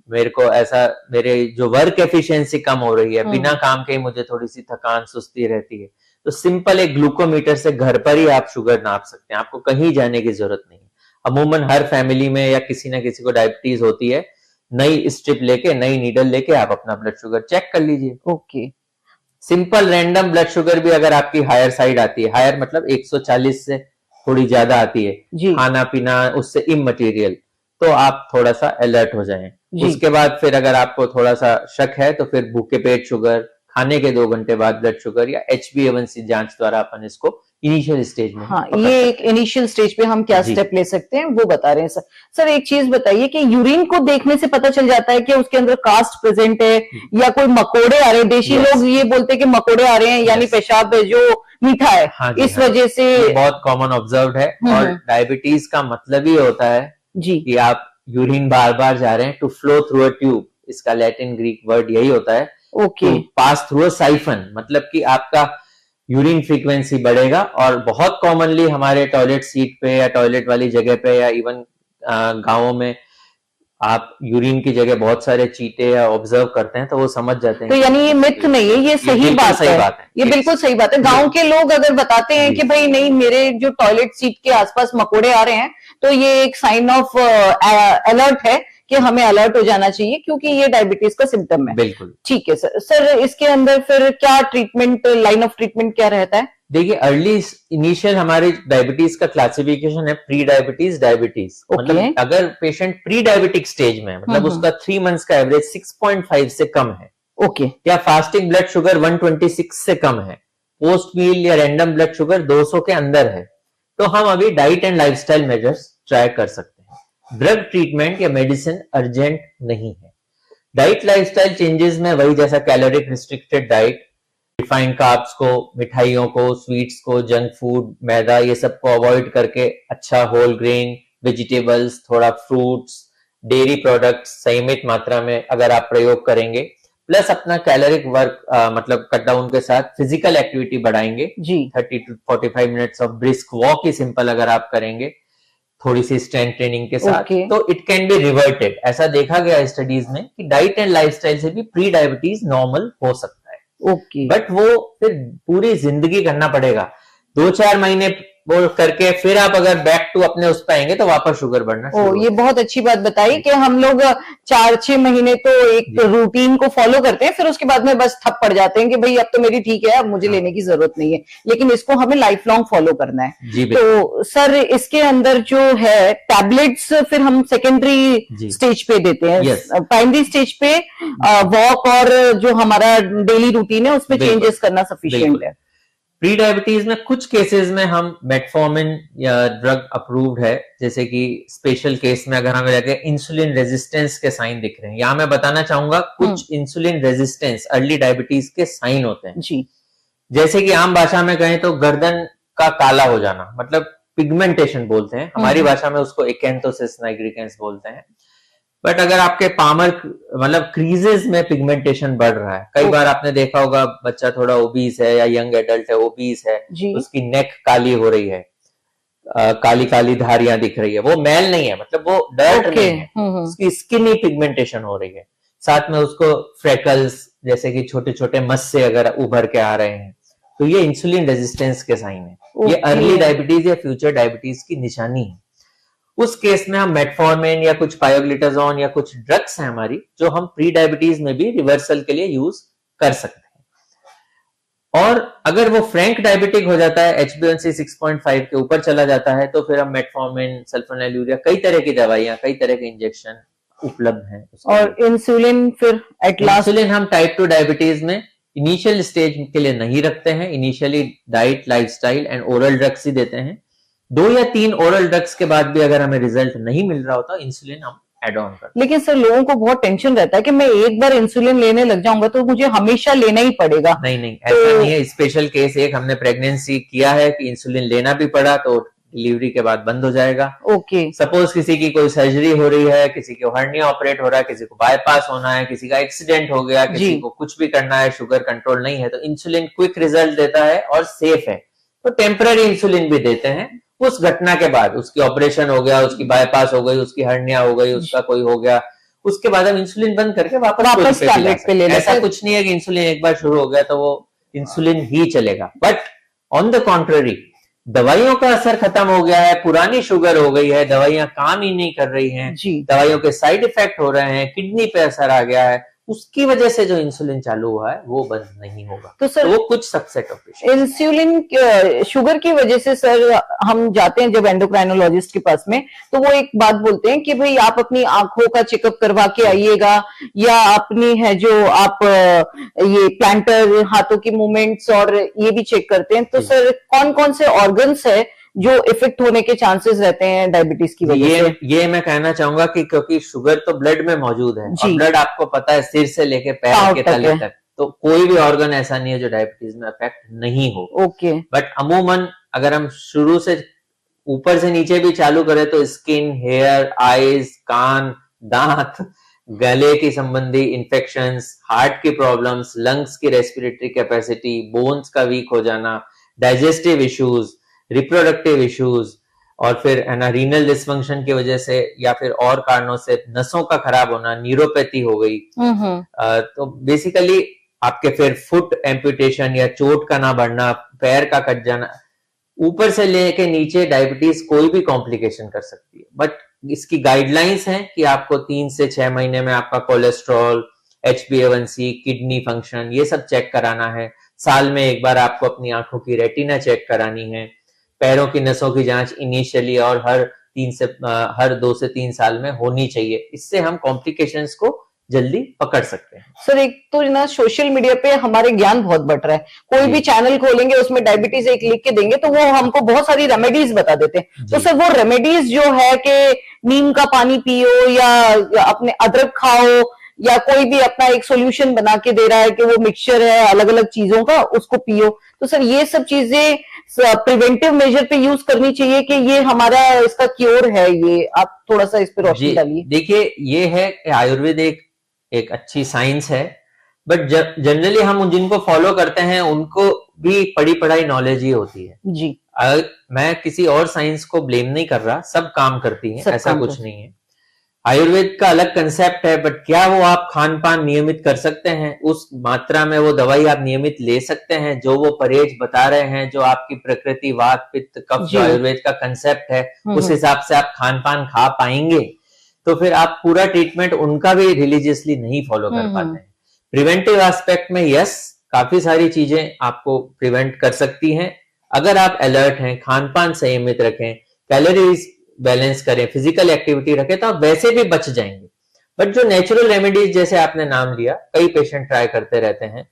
मेरे को ऐसा, मेरे जो वर्क एफिशिएंसी कम हो रही है, बिना काम के मुझे थोड़ी सी थकान, सुस्ती रहती है, तो सिंपल एक ग्लूकोमीटर से घर पर ही आप शुगर नाप सकते हैं। आपको कहीं जाने की जरूरत नहीं है। अमूमन हर फैमिली में या किसी ना किसी को डायबिटीज होती है। नई स्ट्रिप लेके, नई नीडल लेके आप अपना ब्लड शुगर चेक कर लीजिए। Okay. Simple random blood sugar भी अगर आपकी हायर साइड आती है, हायर मतलब 140 से थोड़ी ज्यादा आती है, खाना पीना उससे इमटेरियल, तो आप थोड़ा सा अलर्ट हो जाएं। उसके बाद फिर अगर आपको थोड़ा सा शक है तो फिर भूखे पेट शुगर, खाने के 2 घंटे बाद ब्लड शुगर या HbA1c जांच द्वारा अपन इसको इनिशियल स्टेज में। हाँ, ये एक इनिशियल स्टेज पे हम क्या स्टेप ले सकते हैं वो बता रहे हैं सर। सर एक चीज बताइए कि यूरिन को देखने से पता चल जाता है कि उसके अंदर कास्ट प्रेजेंट है या कोई मकोड़े आ रहे हैं? देशी लोग ये बोलते हैं कि मकोड़े आ रहे हैं, यानी पेशाब जो मीठा है, इस वजह से। बहुत कॉमन ऑब्जर्व्ड है। और डायबिटीज का मतलब ही होता है कि आप यूरिन बार बार जा रहे हैं, to flow through a tube. इसका लैटिन ग्रीक वर्ड यही होता है, पास थ्रू अ साइफन, मतलब कि आपका यूरिन फ्रीक्वेंसी बढ़ेगा। और बहुत कॉमनली हमारे टॉयलेट सीट पे या टॉयलेट वाली जगह पे या इवन गांवों में आप यूरिन की जगह बहुत सारे चीटे या ऑब्जर्व करते हैं, तो वो समझ जाते हैं। तो यानी ये मिथ नहीं है, ये सही बात है। ये बिल्कुल सही बात है। गांव के लोग अगर बताते हैं कि भाई नहीं, मेरे जो टॉयलेट सीट के आसपास मकोड़े आ रहे हैं, तो ये एक साइन ऑफ अलर्ट है कि हमें अलर्ट हो जाना चाहिए, क्योंकि ये डायबिटीज का सिम्टम है। बिल्कुल ठीक है सर। सर इसके अंदर फिर क्या ट्रीटमेंट, लाइन ऑफ ट्रीटमेंट क्या रहता है? देखिए, अर्ली इनिशियल हमारे डायबिटीज का क्लासिफिकेशन है प्री डायबिटीज, डायबिटीज। मतलब अगर पेशेंट प्री डायबिटिक स्टेज में, मतलब उसका 3 मंथ्स का एवरेज 6.5 से कम है, या फास्टिंग ब्लड शुगर 126 से कम है, पोस्ट मील या रैंडम ब्लड शुगर 200 के अंदर है, तो हम अभी diet and lifestyle measures try कर सकते हैं। ड्रग ट्रीटमेंट या मेडिसिन अर्जेंट नहीं है। डाइट लाइफस्टाइल चेंजेस में वही, जैसा caloric restricted diet, refined carbs को, मिठाइयों को, स्वीट्स को, जंक फूड, मैदा, ये सब को अवॉइड करके अच्छा होल ग्रेन, वेजिटेबल्स, थोड़ा फ्रूट्स, डेयरी प्रोडक्ट्स सीमित मात्रा में अगर आप प्रयोग करेंगे, प्लस अपना कैलोरिक वर्क मतलब कट डाउन के साथ फिजिकल एक्टिविटी बढ़ाएंगे, 30 to 45 minutes of brisk walk he simple अगर आप करेंगे थोड़ी सी स्ट्रेंथ ट्रेनिंग के साथ, तो इट कैन बी रिवर्टेड। ऐसा देखा गया स्टडीज में कि डाइट एंड लाइफस्टाइल से भी प्री डायबिटीज नॉर्मल हो सकता है। बट वो फिर पूरी जिंदगी करना पड़ेगा। 2-4 महीने वो करके फिर आप अगर बैक टू अपने उस पे आएंगे तो वापस शुगर बढ़ना शुरू ये बहुत अच्छी बात बताई कि हम लोग 4-6 महीने तो एक रूटीन को फॉलो करते हैं, फिर उसके बाद में बस थप पड़ जाते हैं कि भाई अब तो मेरी ठीक है, अब मुझे लेने की जरूरत नहीं है, लेकिन इसको हमें लाइफ लॉन्ग फॉलो करना है। तो सर इसके अंदर जो है टैबलेट्स फिर हम सेकेंडरी स्टेज पे देते हैं, प्राइमरी स्टेज पे वॉक और जो हमारा डेली रूटीन है उसमें चेंजेस करना सफिशिएंट है। प्री डायबिटीज में कुछ केसेस में हम मेटफॉर्मिन या ड्रग अप्रूव्ड है, जैसे कि स्पेशल केस में अगर हमें लगे इंसुलिन रेजिस्टेंस के साइन दिख रहे हैं, यहाँ मैं बताना चाहूंगा कुछ इंसुलिन रेजिस्टेंस अर्ली डायबिटीज के साइन होते हैं जी। जैसे कि आम भाषा में कहें तो गर्दन का काला हो जाना, मतलब पिगमेंटेशन बोलते हैं, हमारी भाषा में उसको एक्यांथोसिस नाइग्रिकेंस बोलते हैं। बट अगर आपके पामर मतलब क्रीजेस में पिगमेंटेशन बढ़ रहा है, कई बार आपने देखा होगा बच्चा थोड़ा ओबीस है या यंग एडल्ट है ओबीस है, उसकी नेक काली हो रही है, काली काली धारियां दिख रही है, वो मैल नहीं है, मतलब वो डर्ट नहीं है, उसकी स्किनी पिगमेंटेशन हो रही है। साथ में उसको फ्रेकल्स जैसे कि छोटे छोटे मस्से अगर उभर के आ रहे हैं, तो ये इंसुलिन रेजिस्टेंस के साइन है। ये अर्ली डायबिटीज या फ्यूचर डायबिटीज की निशानी है। उस केस में हम मेटफॉर्मिन या कुछ पायोग्लिटाजोन या कुछ ड्रग्स हैं हमारी जो हम प्री डायबिटीज में भी रिवर्सल के लिए यूज कर सकते हैं। और अगर वो फ्रैंक डायबिटिक हो जाता है, HbA1c 6.5 के ऊपर चला जाता है, तो फिर हम मेटफॉर्मिन, सल्फोनाइलूरिया, कई तरह की दवाइयां, कई तरह के इंजेक्शन उपलब्ध हैं। और इंसुलिन फिर एट लास्ट इंसुलिन हम टाइप 2 डायबिटीज में इनिशियल स्टेज के लिए नहीं रखते हैं। Initially diet, lifestyle and oral drugs ही देते हैं। 2 या 3 ओरल ड्रग्स के बाद भी अगर हमें रिजल्ट नहीं मिल रहा होता, इंसुलिन हम एड ऑन करते हैं। लेकिन सर लोगों को बहुत टेंशन रहता है कि मैं एक बार इंसुलिन लेने लग जाऊंगा तो मुझे हमेशा लेना ही पड़ेगा। नहीं, ऐसा नहीं है। स्पेशल केस एक हमने प्रेगनेंसी किया है कि इंसुलिन लेना भी पड़ा, तो डिलीवरी के बाद बंद हो जाएगा। ओके। सपोज किसी की कोई सर्जरी हो रही है, किसी को हर्निया ऑपरेट हो रहा है, किसी को बाईपास होना है, किसी का एक्सीडेंट हो गया, किसी को कुछ भी करना है, शुगर कंट्रोल नहीं है, तो इंसुलिन क्विक रिजल्ट देता है और सेफ है, तो टेम्पररी इंसुलिन भी देते हैं। उस घटना के बाद उसकी ऑपरेशन हो गया, उसकी बाईपास हो गई, उसकी हर्निया हो गई, उसका कोई हो गया, उसके बाद हम इंसुलिन बंद करके वापस टैबलेट पे ले लेते हैं। ऐसा कुछ नहीं है कि इंसुलिन एक बार शुरू हो गया तो वो इंसुलिन ही चलेगा। बट ऑन द कॉन्ट्ररी, दवाइयों का असर खत्म हो गया है, पुरानी शुगर हो गई है, दवाइयां काम ही नहीं कर रही हैं, दवाइयों के साइड इफेक्ट हो रहे हैं, किडनी पे असर आ गया है, उसकी वजह से जो इंसुलिन चालू हुआ है वो बंद नहीं होगा। तो सर वो कुछ सबसेट ऑफ इंसुलिन शुगर की वजह से सर हम जाते हैं जब एंडोक्राइनोलॉजिस्ट के पास में, तो वो एक बात बोलते हैं कि भाई आप अपनी आंखों का चेकअप करवा के आइएगा, या अपनी है जो आप ये प्लांटर हाथों की मूवमेंट्स और ये भी चेक करते हैं। तो सर कौन कौन से ऑर्गन्स है जो इफेक्ट होने के चांसेस रहते हैं डायबिटीज की वजह से? ये मैं कहना चाहूंगा कि क्योंकि शुगर तो ब्लड में मौजूद है, और ब्लड आपको पता है सिर से लेके पैर के तले तक, तो कोई भी ऑर्गन ऐसा नहीं है जो डायबिटीज में अफेक्ट नहीं हो। ओके। बट अमूमन अगर हम शुरू से ऊपर से नीचे भी चालू करें तो स्किन, हेयर, आईज, कान, दांत, गले की संबंधी इंफेक्शंस, हार्ट की प्रॉब्लम्स, लंग्स की रेस्पिरेटरी कैपेसिटी, बोन्स का वीक हो जाना, डाइजेस्टिव इश्यूज, रिप्रोडक्टिव इश्यूज, और फिर रीनल डिसफंक्शन की वजह से या फिर और कारणों से नसों का खराब होना, न्यूरोपैथी हो गई, तो बेसिकली आपके फिर फुट एम्पुटेशन या चोट का ना बढ़ना, पैर का कट जाना, ऊपर से लेके नीचे डायबिटीज कोई भी कॉम्प्लिकेशन कर सकती है। बट इसकी गाइडलाइंस हैं कि आपको 3 से 6 महीने में आपका कोलेस्ट्रॉल, HbA1c, किडनी फंक्शन, ये सब चेक कराना है। साल में एक बार आपको अपनी आंखों की रेटिना चेक करानी है। पैरों की नसों की जांच इनिशियली और हर 2 से 3 साल में होनी चाहिए। इससे हम कॉम्प्लिकेशंस को जल्दी पकड़ सकते हैं। सर एक तो ना सोशल मीडिया पे हमारे ज्ञान बहुत बढ़ रहा है, कोई भी चैनल खोलेंगे उसमें डायबिटीज एक लिख के देंगे तो वो हमको बहुत सारी रेमेडीज बता देते हैं। तो सर वो रेमेडीज जो है कि नीम का पानी पियो या अपने अदरक खाओ, या कोई भी अपना एक सॉल्यूशन बना के दे रहा है कि वो मिक्सचर है अलग अलग चीजों का, उसको पियो, तो सर ये सब चीजें प्रिवेंटिव मेजर पे यूज करनी चाहिए कि ये हमारा इसका क्योर है? ये आप थोड़ा सा इस पे रोशनी डालिए। देखिए, ये है आयुर्वेद एक अच्छी साइंस है, बट जनरली हम जिनको फॉलो करते हैं उनको भी पढ़ी पढ़ाई नॉलेज ही होती है जी। मैं किसी और साइंस को ब्लेम नहीं कर रहा, सब काम करती है, ऐसा कुछ नहीं है। आयुर्वेद का अलग कंसेप्ट है, बट क्या वो आप खान पान नियमित कर सकते हैं? उस मात्रा में वो दवाई आप नियमित ले सकते हैं जो वो परहेज बता रहे हैं, जो आपकी प्रकृति, वात, पित्त, कफ, जो आयुर्वेद का कंसेप्ट है उस हिसाब से आप खान पान खा पाएंगे? तो फिर आप पूरा ट्रीटमेंट उनका भी रिलीजियसली नहीं फॉलो कर पाते हैं। प्रिवेंटिव एस्पेक्ट में यस, काफी सारी चीजें आपको प्रिवेंट कर सकती हैं अगर आप अलर्ट हैं, खान पान संयमित रखें, कैलोरीज बैलेंस करें, फिजिकल एक्टिविटी रखें, तो आप वैसे भी बच जाएंगे। बट जो नेचुरल रेमेडीज जैसे आपने नाम लिया, कई पेशेंट ट्राई करते रहते हैं,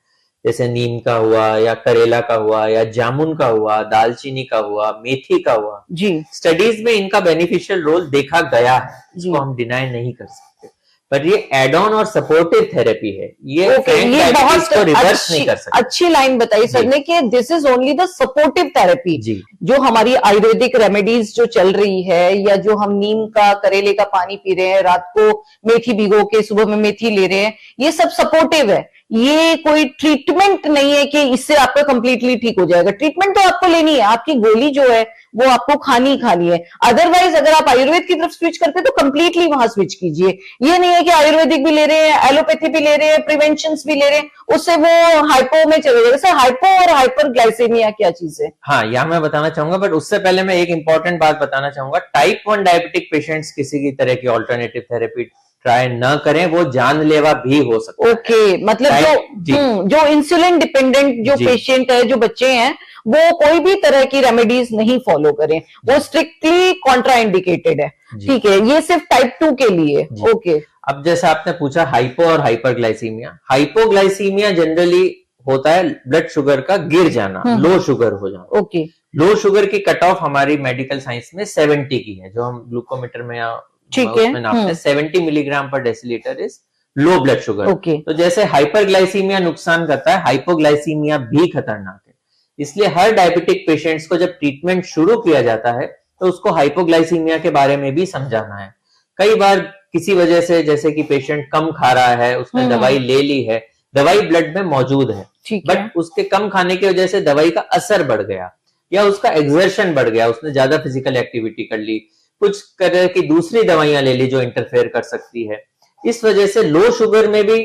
जैसे नीम का हुआ या करेला का हुआ या जामुन का हुआ, दालचीनी का हुआ, मेथी का हुआ जी, स्टडीज में इनका बेनिफिशियल रोल देखा गया है, इसको हम डिनाई नहीं कर सकते। पर ये एड ऑन और सपोर्टिव थेरेपी है, ये बहुत रिवर्स नहीं कर सकते। अच्छी लाइन बताई सर ने कि this is only the supportive therapy. जी, जो हमारी आयुर्वेदिक रेमेडीज जो चल रही है, या जो हम नीम का, करेले का पानी पी रहे हैं, रात को मेथी भिगो के सुबह में मेथी ले रहे हैं, ये सब सपोर्टिव है। ये कोई ट्रीटमेंट नहीं है कि इससे आपका कंप्लीटली ठीक हो जाएगा। ट्रीटमेंट तो आपको लेनी है, आपकी गोली जो है वो आपको खानी ही खानी है। अदरवाइज अगर आप आयुर्वेद की तरफ स्विच करते हैं तो कंप्लीटली वहां स्विच कीजिए। ये नहीं है कि आयुर्वेदिक भी ले रहे हैं, एलोपैथी भी ले रहे हैं, प्रिवेंशन भी ले रहे हैं, उससे वो हाइपो में चले जाएगा। सर, हाइपो और हाइपरग्लाइसेमिया क्या चीज है? हाँ, यह मैं बताना चाहूंगा, बट उससे पहले मैं एक इंपॉर्टेंट बात बताना चाहूंगा। टाइप 1 डायबिटिक पेशेंट्स किसी भी तरह की ऑल्टरनेटिव थेरेपी ट्राई न करें, वो जानलेवा भी हो सकता है। ओके, मतलब जो इंसुलिन डिपेंडेंट जो पेशेंट है, जो बच्चे हैं, वो कोई भी तरह की रेमेडीज नहीं फॉलो करें, वो स्ट्रिक्टली कॉन्ट्राइंडिकेटेड है। ठीक है, ये सिर्फ टाइप 2 के लिए। ओके, अब जैसा आपने पूछा हाइपो और हाइपरग्लाइसीमिया, हाइपोग्लाइसीमिया जनरली होता है ब्लड शुगर का गिर जाना, लो शुगर हो जाना। ओके, लो शुगर की कट ऑफ हमारी मेडिकल साइंस में 70 की है, जो हम ग्लूकोमीटर में या उसमें नापते हैं। 70 मिलीग्राम पर decilitre is low blood sugar. तो जैसे हाइपरग्लाइसीमिया नुकसान करता है, हाइपोग्लाइसीमिया भी खतरनाक है। इसलिए हर डायबिटिक पेशेंट्स को जब ट्रीटमेंट शुरू किया जाता है तो उसको हाइपोग्लाइसीमिया के बारे में भी समझाना है। कई बार किसी वजह से, जैसे कि पेशेंट कम खा रहा है, उसने दवाई ले ली है, दवाई ब्लड में मौजूद है, बट उसके कम खाने की वजह से दवाई का असर बढ़ गया या उसका एक्सर्शन बढ़ गया, उसने ज्यादा फिजिकल एक्टिविटी कर ली, कुछ तरह की दूसरी दवाइयां ले ली जो इंटरफेयर कर सकती है। इस वजह से लो शुगर में भी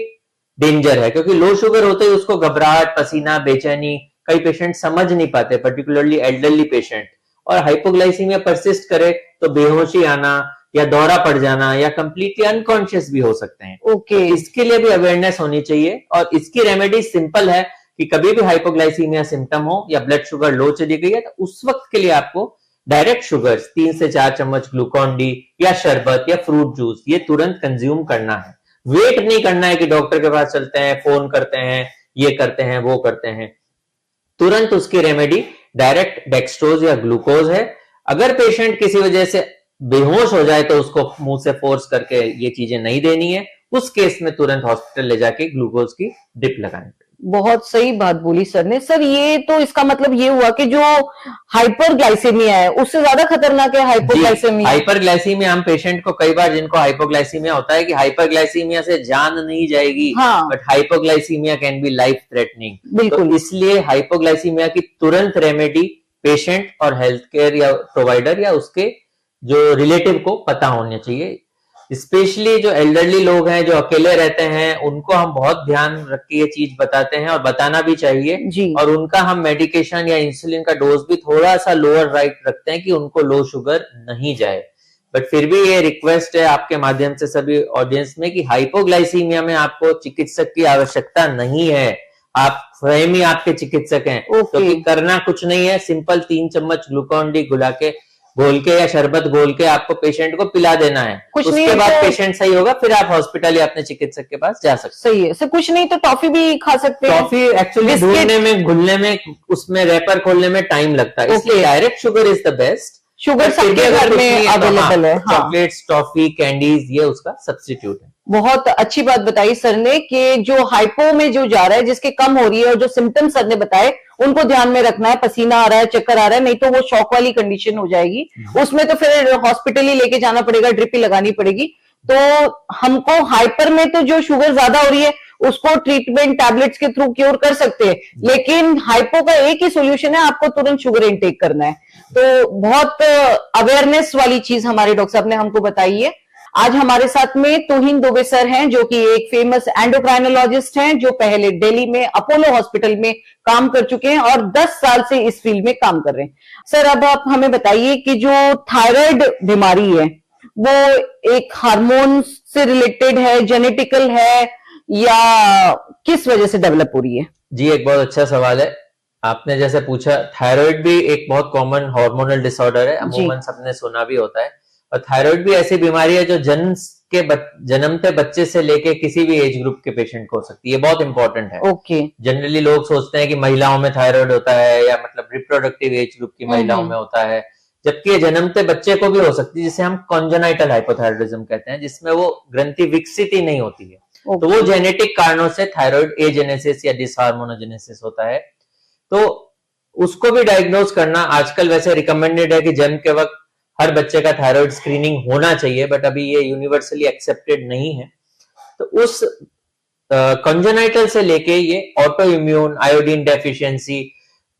डेंजर है, क्योंकि लो शुगर होते ही उसको घबराहट, पसीना, बेचैनी, कई पेशेंट समझ नहीं पाते, पर्टिकुलरली एल्डरली पेशेंट। और हाइपोग्लाइसीमिया परसिस्ट करे तो बेहोशी आना या दौरा पड़ जाना या कंप्लीटली अनकॉन्शियस भी हो सकते हैं। ओके, इसके लिए भी अवेयरनेस होनी चाहिए, और इसकी रेमेडी सिंपल है कि कभी भी हाइपोग्लाइसीमिया सिम्टम हो या ब्लड शुगर लो चली गई है तो उस वक्त के लिए आपको डायरेक्ट शुगर 3 से 4 चम्मच ग्लूकॉन डी या शरबत या फ्रूट जूस ये तुरंत कंज्यूम करना है। वेट नहीं करना है कि डॉक्टर के पास चलते हैं, फोन करते हैं, ये करते हैं, वो करते हैं। तुरंत उसकी रेमेडी डायरेक्ट डेक्सट्रोज या ग्लूकोज है। अगर पेशेंट किसी वजह से बेहोश हो जाए तो उसको मुंह से फोर्स करके ये चीजें नहीं देनी है, उस केस में तुरंत हॉस्पिटल ले जाके ग्लूकोज की ड्रिप लगानी। बहुत सही बात बोली सर ने। सर, ये तो इसका मतलब ये हुआ कि जो हाइपरग्लाइसेमिया है उससे ज्यादा खतरनाक है हाइपोग्लाइसेमिया। हाइपरग्लाइसीमिया हम पेशेंट को कई बार, जिनको हाइपोग्लाइसीमिया होता है कि हाइपरग्लाइसीमिया से जान नहीं जाएगी, but hypoglycaemia can be life threatening. बिल्कुल, तो इसलिए हाइपोग्लाइसीमिया की तुरंत रेमेडी पेशेंट और हेल्थ केयर या प्रोवाइडर या उसके जो रिलेटिव को पता होना चाहिए। स्पेशली जो एल्डरली लोग हैं, जो अकेले रहते हैं, उनको हम बहुत ध्यान रख के ये चीज बताते हैं और बताना भी चाहिए। और उनका हम मेडिकेशन या इंसुलिन का डोज भी थोड़ा सा लोअर राइट रखते हैं कि उनको लो शुगर नहीं जाए। बट फिर भी ये रिक्वेस्ट है आपके माध्यम से सभी ऑडियंस में कि हाइपोग्लाइसीमिया में आपको चिकित्सक की आवश्यकता नहीं है, आप स्वयं ही आपके चिकित्सक हैं। तो करना कुछ नहीं है, सिंपल 3 चम्मच ग्लूकॉन डी घोल के या शरबत घोल के आपको पेशेंट को पिला देना है। उसके बाद पेशेंट सही होगा, फिर आप हॉस्पिटल या अपने चिकित्सक के पास जा सकते हैं। सही है सर, कुछ नहीं तो टॉफी भी खा सकते हैं। टॉफी एक्चुअली ढूंढने में, घुलने में, उसमें रैपर खोलने में टाइम लगता है, इसलिए direct sugar is the best. Sugar सबके घर में अवेलेबल है। चॉकलेट्स, टॉफी, कैंडीज, ये उसका सब्स्टिट्यूट है। बहुत अच्छी बात बताई सर ने कि जो हाइपो में जो जा रहा है, जिसके कम हो रही है, और जो सिम्टम्स सर ने बताए उनको ध्यान में रखना है। पसीना आ रहा है, चक्कर आ रहा है, नहीं तो वो शॉक वाली कंडीशन हो जाएगी, उसमें तो फिर हॉस्पिटल ही लेके जाना पड़ेगा, ड्रिप ही लगानी पड़ेगी। तो हमको हाइपर में तो जो शुगर ज्यादा हो रही है उसको ट्रीटमेंट टैबलेट्स के थ्रू क्योर कर सकते हैं, लेकिन हाइपो का एक ही सोल्यूशन है, आपको तुरंत शुगर इनटेक करना है। तो बहुत अवेयरनेस वाली चीज हमारे डॉक्टर साहब ने हमको बताई है। आज हमारे साथ में तोहिन दुबे सर हैं, जो कि एक फेमस एंडोक्राइनोलॉजिस्ट हैं, जो पहले दिल्ली में अपोलो हॉस्पिटल में काम कर चुके हैं और 10 साल से इस फील्ड में काम कर रहे हैं। सर, अब आप हमें बताइए कि जो थायराइड बीमारी है वो एक हार्मोन से रिलेटेड है, जेनेटिकल है, या किस वजह से डेवलप हो रही है? जी, एक बहुत अच्छा सवाल है। आपने जैसे पूछा, थायराइड भी एक बहुत कॉमन हार्मोनल डिसऑर्डर है, अमूमन सबने सुना भी होता है। और थायराइड भी ऐसी बीमारी है जो जन्मते बच्चे से लेके किसी भी एज ग्रुप के पेशेंट को हो सकती है। ये बहुत इंपॉर्टेंट है। ओके। जनरली लोग सोचते हैं कि महिलाओं में थायराइड होता है, या मतलब रिप्रोडक्टिव एज ग्रुप की महिलाओं में होता है, जबकि ये जन्मते बच्चे को भी हो सकती है, जिसे हम कॉन्जेनाइटल हाइपोथायराइडिज्म कहते हैं, जिसमें वो ग्रंथि विकसित ही नहीं होती है। तो वो जेनेटिक कारणों से थायराइड एजेनेसिस या डिसहार्मोनोजेनेसिस होता है। तो उसको भी डायग्नोज करना आजकल वैसे रिकमेंडेड है कि जन्म के वक्त हर बच्चे का थायराइड स्क्रीनिंग होना चाहिए, बट अभी ये यूनिवर्सली एक्सेप्टेड नहीं है। तो उस कॉन्जेनाइटल से लेके ये auto immune, iodine deficiency,